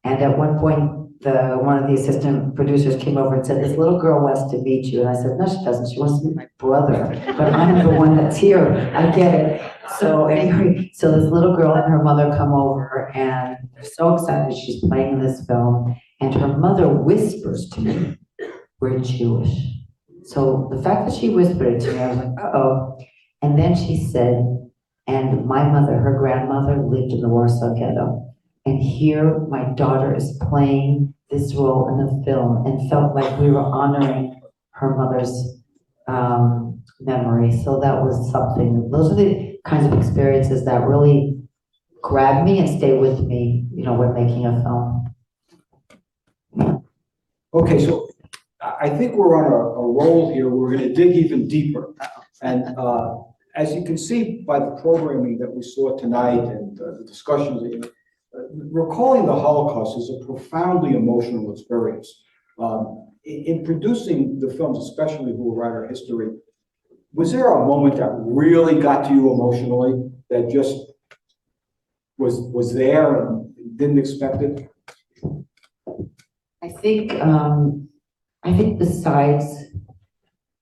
and at one point, one of the assistant producers came over and said, "This little girl wants to meet you." And I said, "No, she doesn't. She wants to meet my brother, but I'm the one that's here. I get it." So anyway, so this little girl and her mother come over, and they're so excited she's playing in this film. And her mother whispers to me, "We're Jewish." So the fact that she whispered it to me, I was like, uh-oh. And then she said, "And my mother, her grandmother, lived in the Warsaw Ghetto. And here my daughter is playing this role in the film," and felt like we were honoring her mother's memory. So that was something. Those are the kinds of experiences that really grab me and stay with me, when making a film. Okay, so I think we're on a roll here. We're going to dig even deeper. And as you can see by the programming that we saw tonight and the discussions, recalling the Holocaust is a profoundly emotional experience. In producing the films, especially Who Will Write Our History, was there a moment that really got to you emotionally, that just was there and didn't expect it? I think besides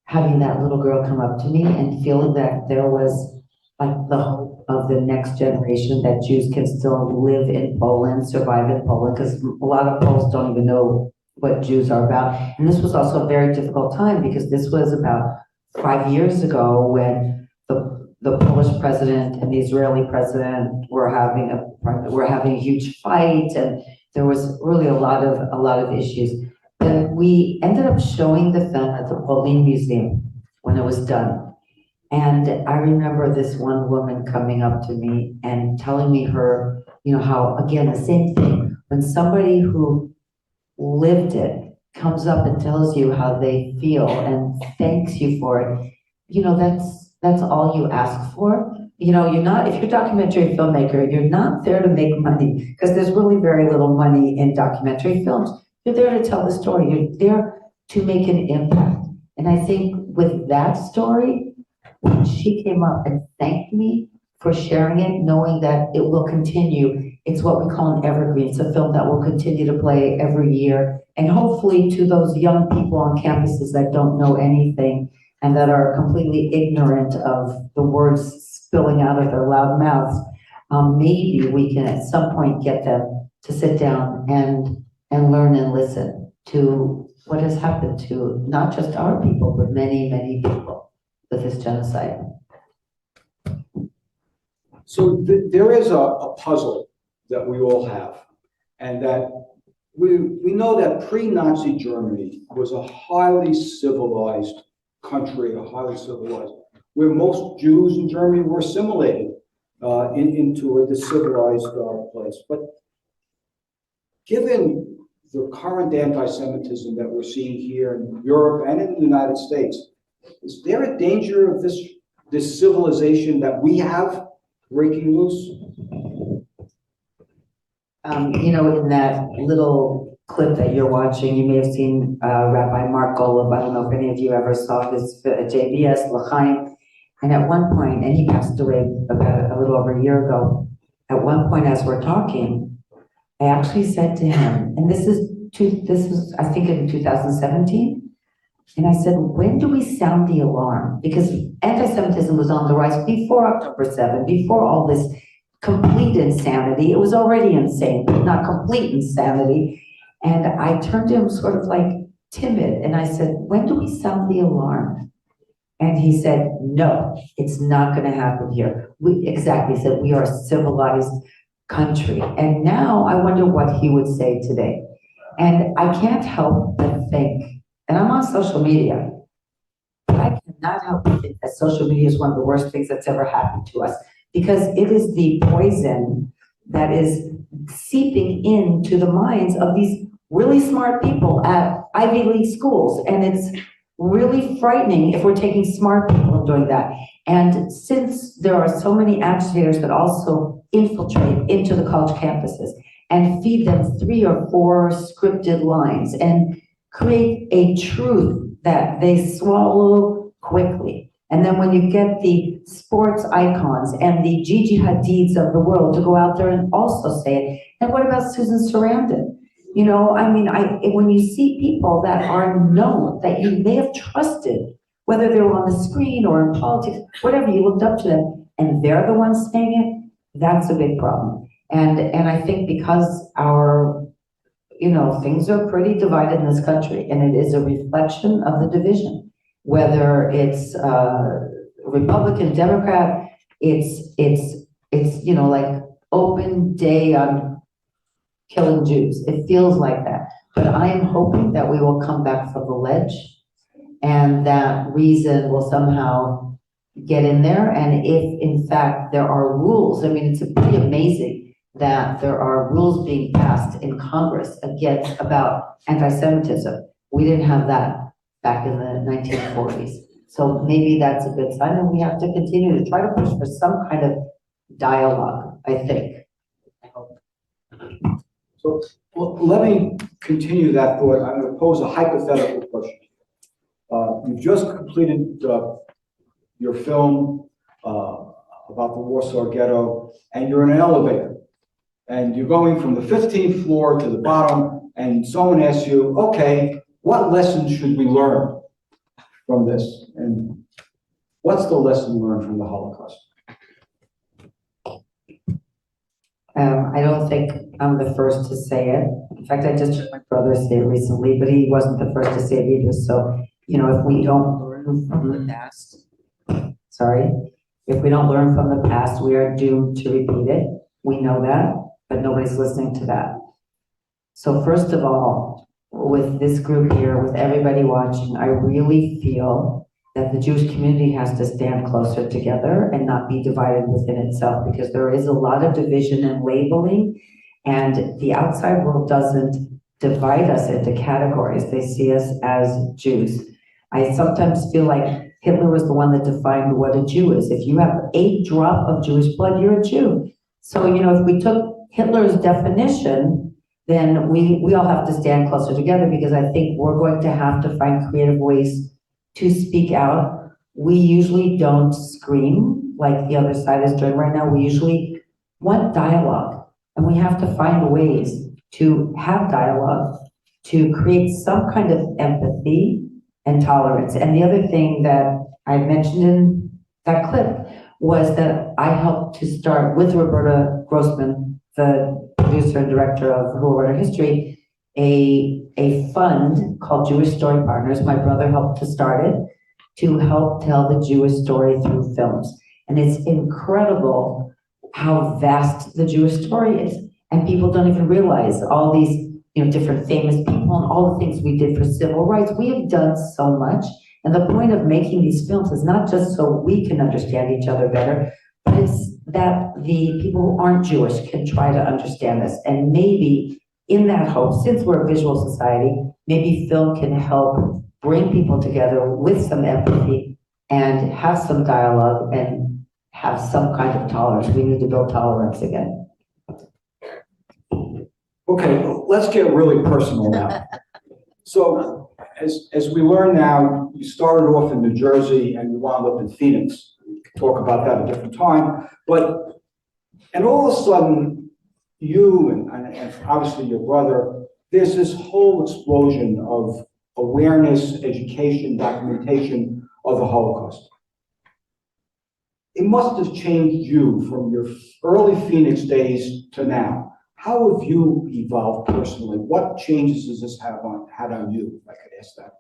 having that little girl come up to me and feeling that there was like the hope of the next generation, that Jews can still live in Poland, survive in Poland, because a lot of Poles don't even know what Jews are about. And this was also a very difficult time, because this was about 5 years ago when the Polish president and the Israeli president were having a huge fight, and there was really a lot of issues. But we ended up showing the film at the Polin Museum when it was done. And I remember this one woman coming up to me and telling me how, again, the same thing, when somebody who lived it comes up and tells you how they feel and thanks you for it, that's all you ask for. If you're a documentary filmmaker, you're not there to make money, because there's really very little money in documentary films. You're there to tell the story. You're there to make an impact. And I think with that story, when she came up and thanked me for sharing it, knowing that it will continue, it's what we call an evergreen. It's a film that will continue to play every year. And hopefully to those young people on campuses that don't know anything and that are completely ignorant of the words spilling out of their loud mouths, maybe we can at some point get them to sit down and learn and listen to what has happened to not just our people, but many, many people with this genocide. So there is a puzzle that we all have, and that we know that pre-Nazi Germany was a highly civilized country, where most Jews in Germany were assimilated into a civilized place. But given the current anti-Semitism that we're seeing here in Europe and in the United States, is there a danger of this civilization that we have breaking loose? In that little clip that you're watching, you may have seen Rabbi Mark Golub. I don't know if any of you ever saw his JBS, L'chaim. And at one point, and he passed away about a little over a year ago, at one point as we're talking, I actually said to him, and this is I think in 2017, and I said, when do we sound the alarm? Because anti-Semitism was on the rise before October 7, before all this complete insanity. It was already insane, but not complete insanity. And I turned to him sort of like timid, and I said, when do we sound the alarm? And he said, no, it's not going to happen here. He said, we are a civilized country. And now I wonder what he would say today. And I can't help but think, and I'm on social media, but I cannot help but think that social media is one of the worst things that's ever happened to us, because it is the poison that is seeping into the minds of these really smart people at Ivy League schools. And it's really frightening if we're taking smart people and doing that. And since there are so many agitators that also infiltrate into the college campuses and feed them 3 or 4 scripted lines and create a truth that they swallow quickly. And then when you get the sports icons and the Gigi Hadids of the world to go out there and also say it. And what about Susan Sarandon? You know, I mean, when you see people that are known, that you may have trusted, whether they were on the screen or in politics, whatever, you looked up to them, and they're the ones saying it, that's a big problem. And I think because our, you know, things are pretty divided in this country, and it is a reflection of the division, whether it's Republican, Democrat, it's you know, like open day on killing Jews. It feels like that. But I am hoping that we will come back from the ledge and that reason will somehow get in there. And if in fact there are rules, I mean, it's pretty amazing that there are rules being passed in Congress about anti-Semitism. We didn't have that back in the 1940s. So maybe that's a good sign, and we have to continue to try to push for some kind of dialogue, I think. So let me continue that thought. I'm going to pose a hypothetical question. You've just completed your film about the Warsaw Ghetto, and you're in an elevator, and you're going from the 15th floor to the bottom, and someone asks you, okay, what lessons should we learn from this? And what's the lesson learned from the Holocaust? I don't think I'm the first to say it. In fact, I just heard my brother say it recently, but he wasn't the first to say it either. So, you know, if we don't learn from the past, if we don't learn from the past, we are doomed to repeat it. We know that, but nobody's listening to that. So first of all, with this group here, with everybody watching, I really feel that the Jewish community has to stand closer together and not be divided within itself, because there is a lot of division and labeling, and the outside world doesn't divide us into categories. They see us as Jews. I sometimes feel like Hitler was the one that defined what a Jew is. If you have a drop of Jewish blood, you're a Jew. So, you know, if we took Hitler's definition, then we all have to stand closer together, because I think we're going to have to find creative ways to speak out. We usually don't scream like the other side is doing right now. We usually want dialogue, and we have to find ways to have dialogue to create some kind of empathy and tolerance. And the other thing that I mentioned in that clip was that I helped to start with Roberta Grossman, the producer and director of Who Will Write Our History, a fund called Jewish Story Partners. My brother helped to start it to help tell the Jewish story through films. And it's incredible how vast the Jewish story is. And people don't even realize all these, you know, different famous people and all the things we did for civil rights. We have done so much. And the point of making these films is not just so we can understand each other better, but it's that the people who aren't Jewish can try to understand this. And maybe in that hope, since we're a visual society, maybe film can help bring people together with some empathy and have some dialogue and have some kind of tolerance. We need to build tolerance again. Okay, let's get really personal now. So as we learn now, you started off in New Jersey and you wound up in Phoenix. We can talk about that at a different time. And all of a sudden, you and obviously your brother, there's this whole explosion of awareness, education, documentation of the Holocaust. It must have changed you from your early Phoenix days to now. How have you evolved personally? What changes does this have had on you, if I could ask that?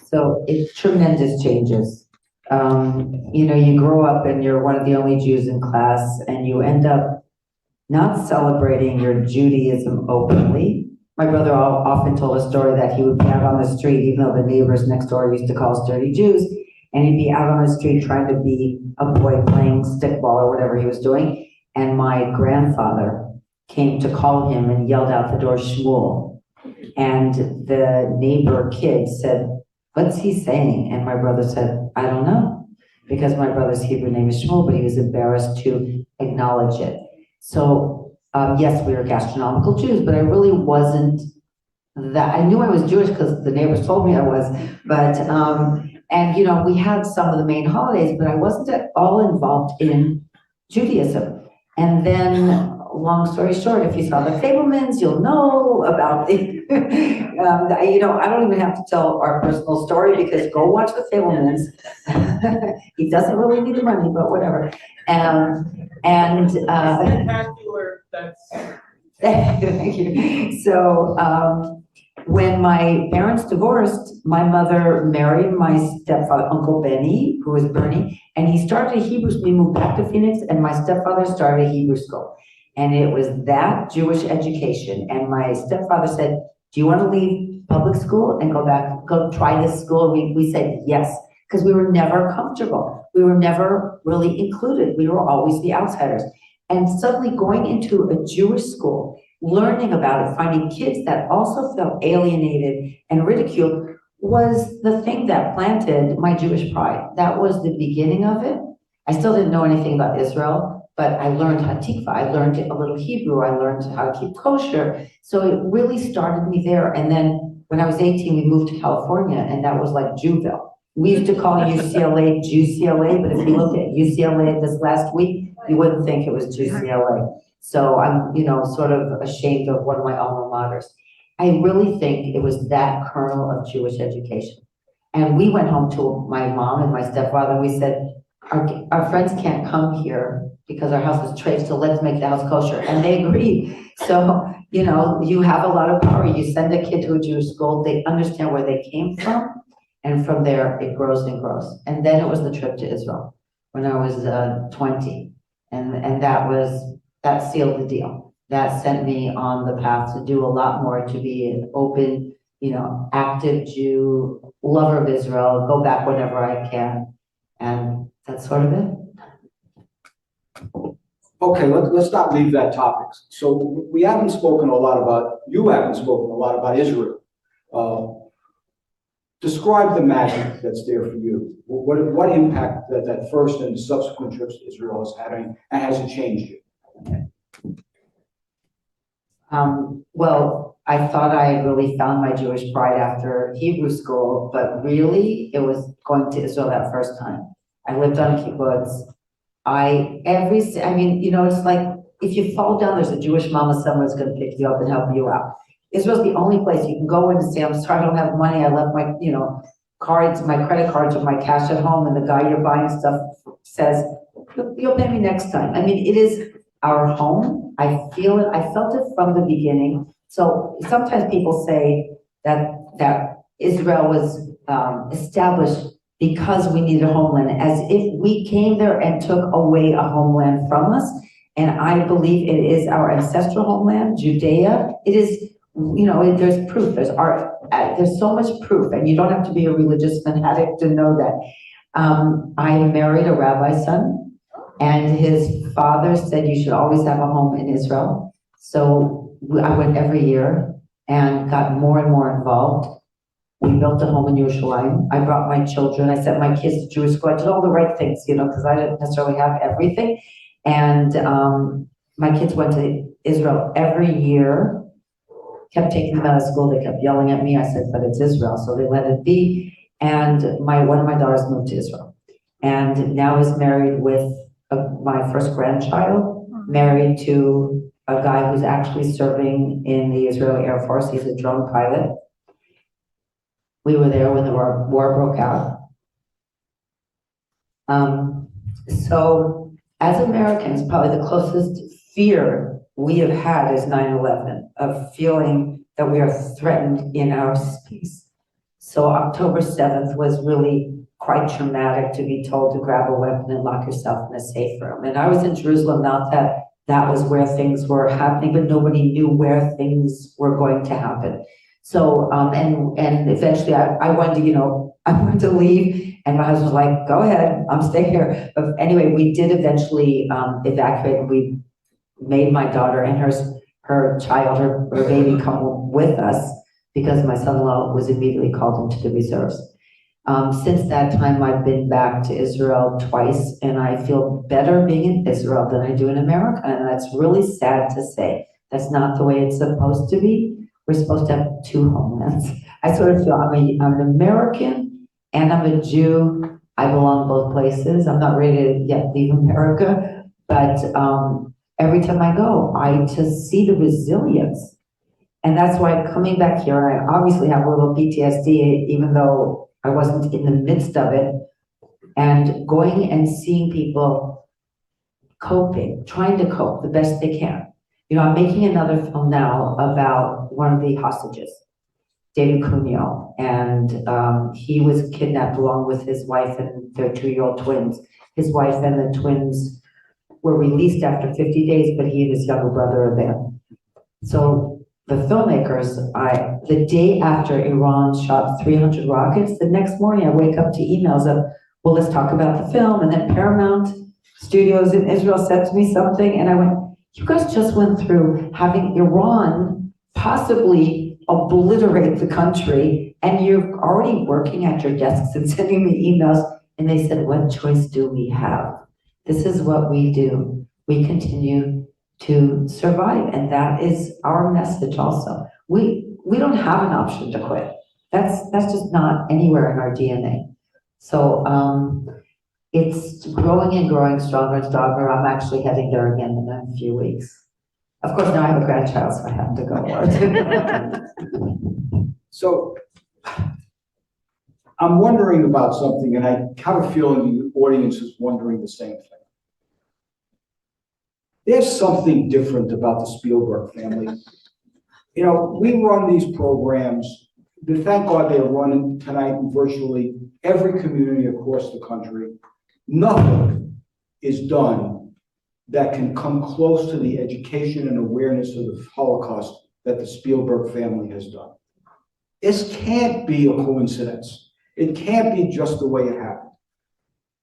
So it's tremendous changes. You know, you grow up and you're one of the only Jews in class, and you end up not celebrating your Judaism openly. My brother often told a story that he would be out on the street, even though the neighbors next door used to call us dirty Jews, and he'd be out on the street trying to be a boy playing stickball or whatever he was doing. And my grandfather came to call him and yelled out the door, Shmuel. And the neighbor kid said, what's he saying? And my brother said, I don't know, because my brother's Hebrew name is Shmuel, but he was embarrassed to acknowledge it. So, yes, we were gastronomical Jews, but I really wasn't that. I knew I was Jewish because the neighbors told me I was, but, and, you know, we had some of the main holidays, but I wasn't at all involved in Judaism. And then, long story short, if you saw the Fablemans, you'll know about the, you know, I don't even have to tell our personal story because go watch the Fablemans. He doesn't really need the money, but whatever. Thank you. So, when my parents divorced, my mother married my stepfather, Uncle Benny, who was Bernie, and he started a Hebrew school. We moved back to Phoenix, and my stepfather started a Hebrew school. And it was that Jewish education. And my stepfather said, do you want to leave public school and go try this school? We said yes, because we were never comfortable. We were never really included. We were always the outsiders. And suddenly going into a Jewish school, learning about it, finding kids that also felt alienated and ridiculed was the thing that planted my Jewish pride. That was the beginning of it. I still didn't know anything about Israel, but I learned Hatikva. I learned a little Hebrew. I learned how to keep kosher. So it really started me there. And then when I was 18, we moved to California, and that was like Jewville. We used to call UCLA JUCLA, but if you looked at UCLA this last week, you wouldn't think it was JUCLA. So I'm, you know, sort of ashamed of one of my alma maters. I really think it was that kernel of Jewish education. And we went home to my mom and my stepfather, and we said, our friends can't come here because our house is traced, so let's make the house kosher. And they agreed. So, you know, you have a lot of power. You send a kid to a Jewish school, they understand where they came from, and from there it grows and grows. And then it was the trip to Israel when I was 20. And that sealed the deal. That sent me on the path to do a lot more, to be an open, you know, active Jew, lover of Israel, go back whenever I can. And that's sort of it. Okay, let's not leave that topic. So we haven't spoken a lot about, you haven't spoken a lot about Israel. Describe the magic that's there for you. What impact that first and subsequent trips to Israel is having, and has it changed you? Well, I thought I had really found my Jewish pride after Hebrew school, but really it was going to Israel that first time. I lived on kibbutz. I mean, you know, it's like if you fall down, there's a Jewish mama somewhere that's going to pick you up and help you out. Israel's the only place you can go in and say, I'm sorry, I don't have money. I left my, you know, cards, my credit cards or my cash at home, and the guy you're buying stuff says, you'll pay me next time. I mean, it is our home. I feel it. I felt it from the beginning. So sometimes people say that Israel was established because we needed a homeland, as if we came there and took away a homeland from us. And I believe it is our ancestral homeland, Judea. It is, you know, there's proof. There's so much proof, and you don't have to be a religious fanatic to know that. I married a rabbi's son, and his father said you should always have a home in Israel. So I went every year and got more and more involved. We built a home in Yerushalayim. I brought my children. I sent my kids to Jewish school. I did all the right things, you know, because I didn't necessarily have everything. And my kids went to Israel every year, kept taking them out of school. They kept yelling at me. I said, but it's Israel. So they let it be. And one of my daughters moved to Israel. And now is married with my first grandchild, married to a guy who's actually serving in the Israeli Air Force. He's a drone pilot. We were there when the war broke out. So as Americans, probably the closest fear we have had is 9/11, of feeling that we are threatened in our space. So October 7th was really quite traumatic, to be told to grab a weapon and lock yourself in a safe room. And I was in Jerusalem, not that was where things were happening, but nobody knew where things were going to happen. So, and eventually I wanted to, you know, I wanted to leave, and my husband was like, go ahead, I'm staying here. But anyway, we did eventually evacuate, and we made my daughter and her child, her baby, come with us, because my son-in-law was immediately called into the reserves. Since that time, I've been back to Israel twice, and I feel better being in Israel than I do in America, and that's really sad to say. That's not the way it's supposed to be. We're supposed to have two homelands. I sort of feel I'm an American and I'm a Jew. I belong both places. I'm not ready to yet leave America, but every time I go, I just see the resilience. And that's why coming back here, I obviously have a little PTSD, even though I wasn't in the midst of it, and going and seeing people coping, trying to cope the best they can. You know, I'm making another film now about one of the hostages, David Cuneo, and he was kidnapped along with his wife and their 2-year-old twins. His wife and the twins were released after 50 days, but he and his younger brother are there. So the filmmakers, the day after Iran shot 300 rockets, the next morning I wake up to emails of, well, let's talk about the film. And then Paramount Studios in Israel said to me something, and I went, you guys just went through having Iran possibly obliterate the country, and you're already working at your desks and sending me emails. And they said, what choice do we have? This is what we do. We continue to survive, and that is our message also. We don't have an option to quit. That's just not anywhere in our DNA. So it's growing and growing stronger and stronger. I'm actually heading there again in a few weeks. Of course, now I have a grandchild, so I have to go. So I'm wondering about something, and I have a feeling the audience is wondering the same thing. There's something different about the Spielberg family. You know, we run these programs. Thank God they're running tonight in virtually every community across the country. Nothing is done that can come close to the education and awareness of the Holocaust that the Spielberg family has done. This can't be a coincidence. It can't be just the way it happened.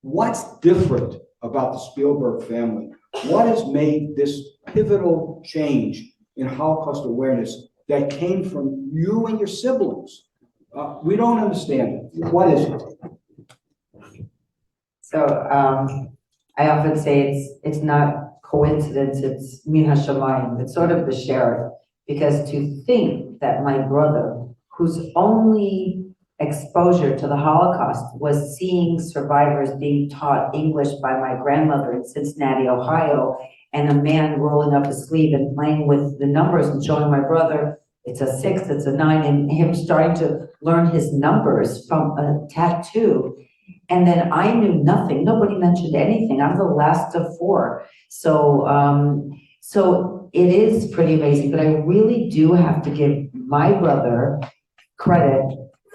What's different about the Spielberg family? What has made this pivotal change in Holocaust awareness that came from you and your siblings? We don't understand it. What is it? So I often say it's not coincidence, it's min hashamayim. It's sort of the sheriff, because to think that my brother, whose only exposure to the Holocaust was seeing survivors being taught English by my grandmother in Cincinnati, Ohio, and a man rolling up his sleeve and playing with the numbers and showing my brother, it's a 6, it's a 9, and him starting to learn his numbers from a tattoo. And then I knew nothing. Nobody mentioned anything. I'm the last of 4. So, so it is pretty amazing, but I really do have to give my brother credit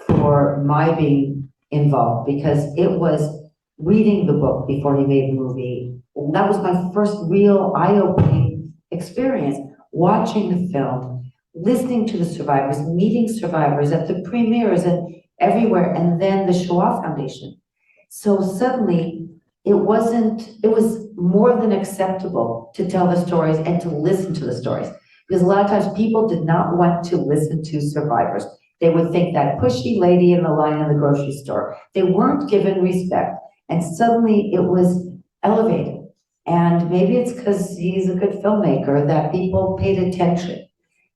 for my being involved, because it was reading the book before he made the movie. That was my first real eye-opening experience, watching the film, listening to the survivors, meeting survivors at the premieres and everywhere, and then the Shoah Foundation. So suddenly it was more than acceptable to tell the stories and to listen to the stories, because a lot of times people did not want to listen to survivors. They would think that pushy lady in the line in the grocery store. They weren't given respect, and suddenly it was elevated. And maybe it's because he's a good filmmaker that people paid attention.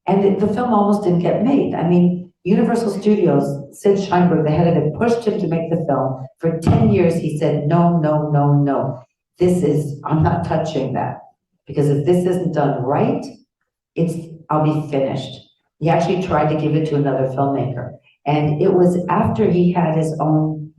And the film almost didn't get made. I mean, Universal Studios, Sid Sheinberg, the head of it, pushed him to make the film. For 10 years, he said, no, no, no, no. I'm not touching that. Because if this isn't done right, I'll be finished. He actually tried to give it to another filmmaker. And it was after he had his own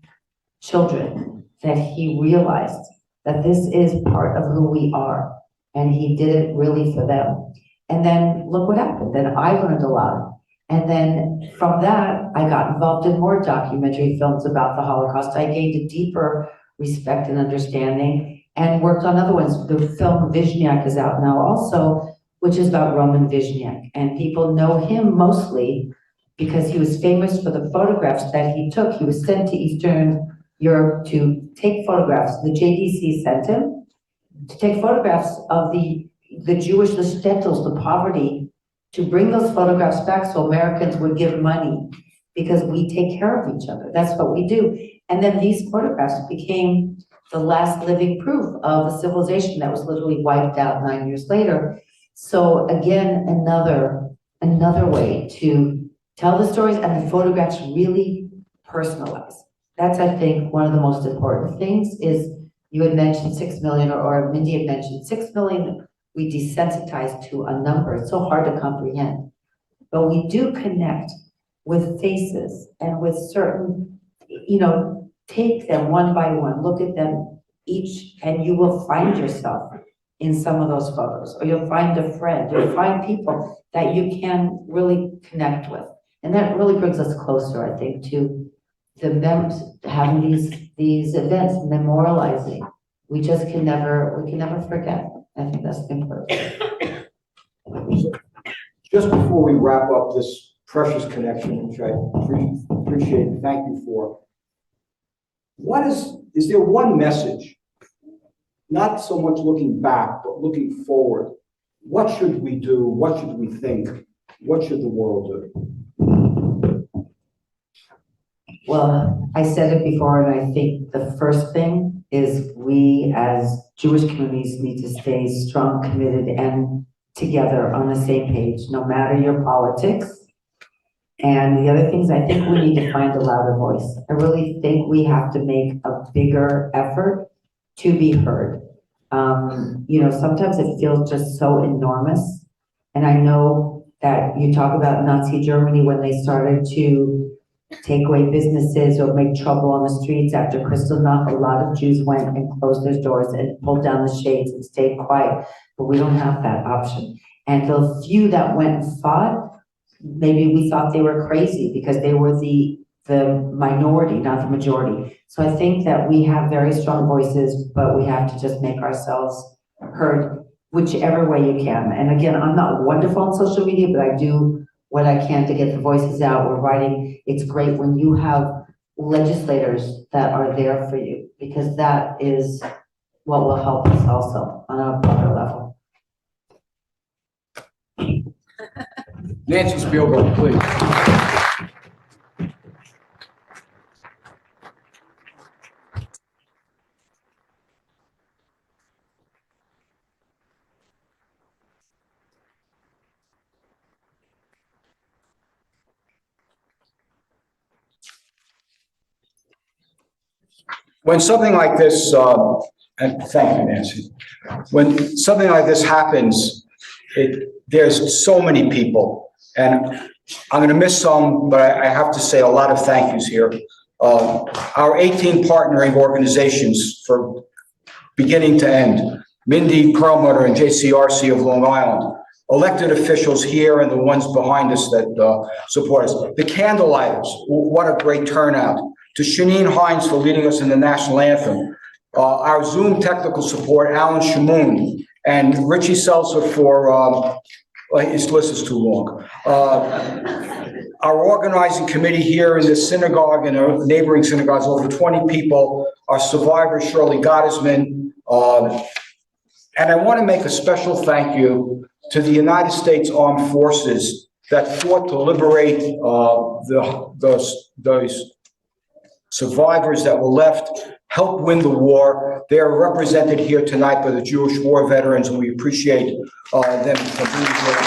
children that he realized that this is part of who we are. And he did it really for them. And then look what happened. Then I learned a lot. And then from that, I got involved in more documentary films about the Holocaust. I gained a deeper respect and understanding and worked on other ones. The film Vizhniak is out now also, which is about Roman Vizhniak. And people know him mostly because he was famous for the photographs that he took. He was sent to Eastern Europe to take photographs. The JDC sent him to take photographs of the Jewish, the shtetls, the poverty, to bring those photographs back so Americans would give money. because we take care of each other. That's what we do. And then these photographs became the last living proof of a civilization that was literally wiped out 9 years later. So again, another way to tell the stories, and the photographs really personalize. That's, I think, one of the most important things. Is you had mentioned 6 million, or Mindy had mentioned 6 million. We desensitize to a number. It's so hard to comprehend. But we do connect with faces and with certain, take them one by one, look at them each, and you will find yourself in some of those photos, or you'll find a friend, you'll find people that you can really connect with. And that really brings us closer, I think, to having these events, memorializing. We can never forget. I think that's important. Just before we wrap up this precious connection, which I appreciate and thank you for, is there one message, not so much looking back, but looking forward? What should we do? What should we think? What should the world do? Well, I said it before, and I think the first thing is we as Jewish communities need to stay strong, committed, and together on the same page, no matter your politics. And the other things, I think we need to find a louder voice. I really think we have to make a bigger effort to be heard. Sometimes it feels just so enormous. And I know that you talk about Nazi Germany when they started to take away businesses or make trouble on the streets after Kristallnacht. A lot of Jews went and closed their doors and pulled down the shades and stayed quiet. But we don't have that option. And the few that went and fought, maybe we thought they were crazy because they were the minority, not the majority. So I think that we have very strong voices, but we have to just make ourselves heard whichever way you can. And again, I'm not wonderful on social media, but I do what I can to get the voices out. We're writing. It's great when you have legislators that are there for you, because that is what will help us also on a broader level. Nancy Spielberg, please. When something like this, and thank you, Nancy. When something like this happens, there's so many people, and I'm going to miss some, but I have to say a lot of thank yous here. Our 18 partnering organizations from beginning to end, Mindy Perlmutter and JCRC of Long Island, elected officials here and the ones behind us that support us, the candlelighters, what a great turnout, to Shanine Hines for leading us in the national anthem, our Zoom technical support, Alan Shamoon, and Richie Seltzer for, his list is too long. Our organizing committee here in this synagogue and our neighboring synagogues, over 20 people, our Survivor Shirley Gottesman. And I want to make a special thank you to the United States Armed Forces that fought to liberate those survivors that were left, help win the war. They are represented here tonight by the Jewish war veterans, and we appreciate them for being here.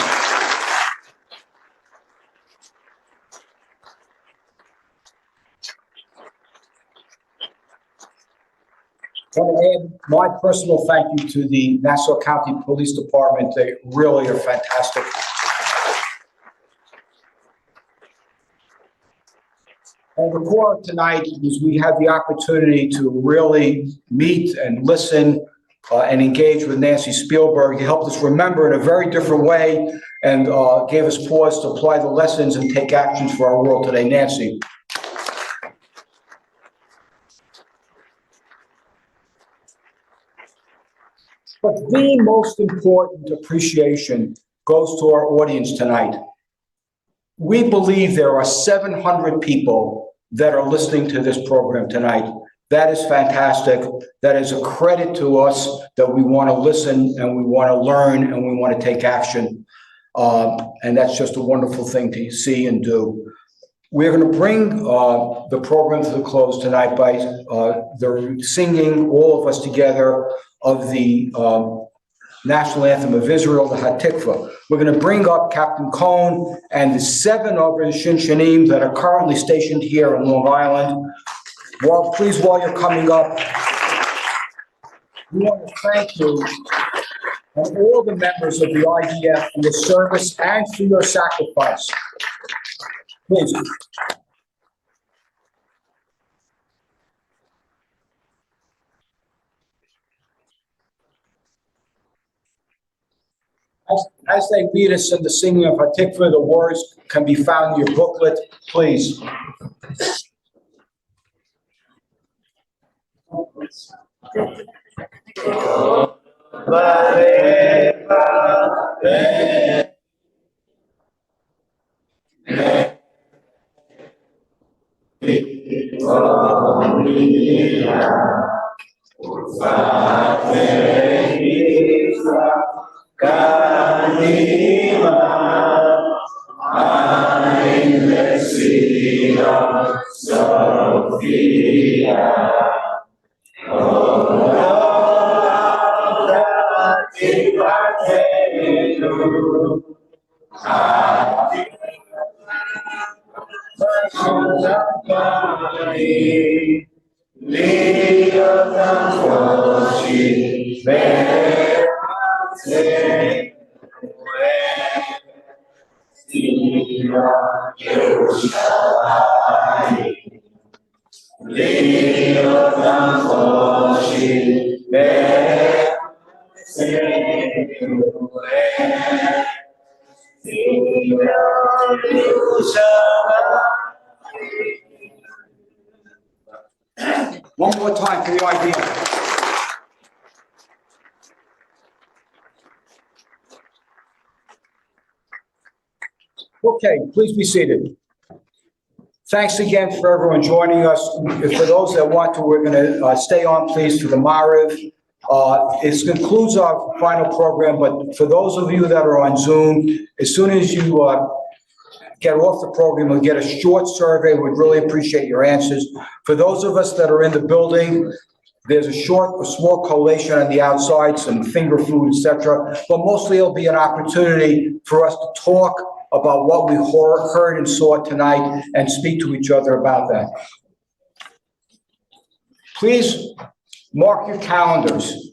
I want to add my personal thank you to the Nassau County Police Department. They really are fantastic. And the core of tonight is we had the opportunity to really meet and listen and engage with Nancy Spielberg. He helped us remember in a very different way and gave us pause to apply the lessons and take actions for our world today. Nancy. But the most important appreciation goes to our audience tonight. We believe there are 700 people that are listening to this program tonight. That is fantastic. That is a credit to us that we want to listen and we want to learn and we want to take action. And that's just a wonderful thing to see and do. We're going to bring the program to the close tonight by the singing, all of us together, of the national anthem of Israel, the Hatikva. We're going to bring up Captain Cohn and the 7 of the Shinshanim that are currently stationed here in Long Island. Well, please, while you're coming up, we want to thank you and all the members of the IDF for your service and for your sacrifice. Please. As they lead us in the singing of Hatikva, the words can be found in your booklet, please. One more time for the idea. Okay, please be seated. Thanks again for everyone joining us. For those that want to, we're going to stay on, please, for the Mariv. This concludes our final program, but for those of you that are on Zoom, as soon as you get off the program, we'll get a short survey. We'd really appreciate your answers. For those of us that are in the building, there's a small collation on the outside, some finger food, etc. But mostly it'll be an opportunity for us to talk about what we heard and saw tonight and speak to each other about that. Please mark your calendars.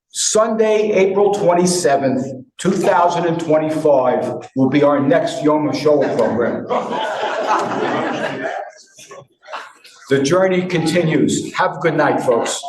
Sunday, April 27th, 2025 will be our next Yom HaShoah program. The journey continues. Have a good night, folks.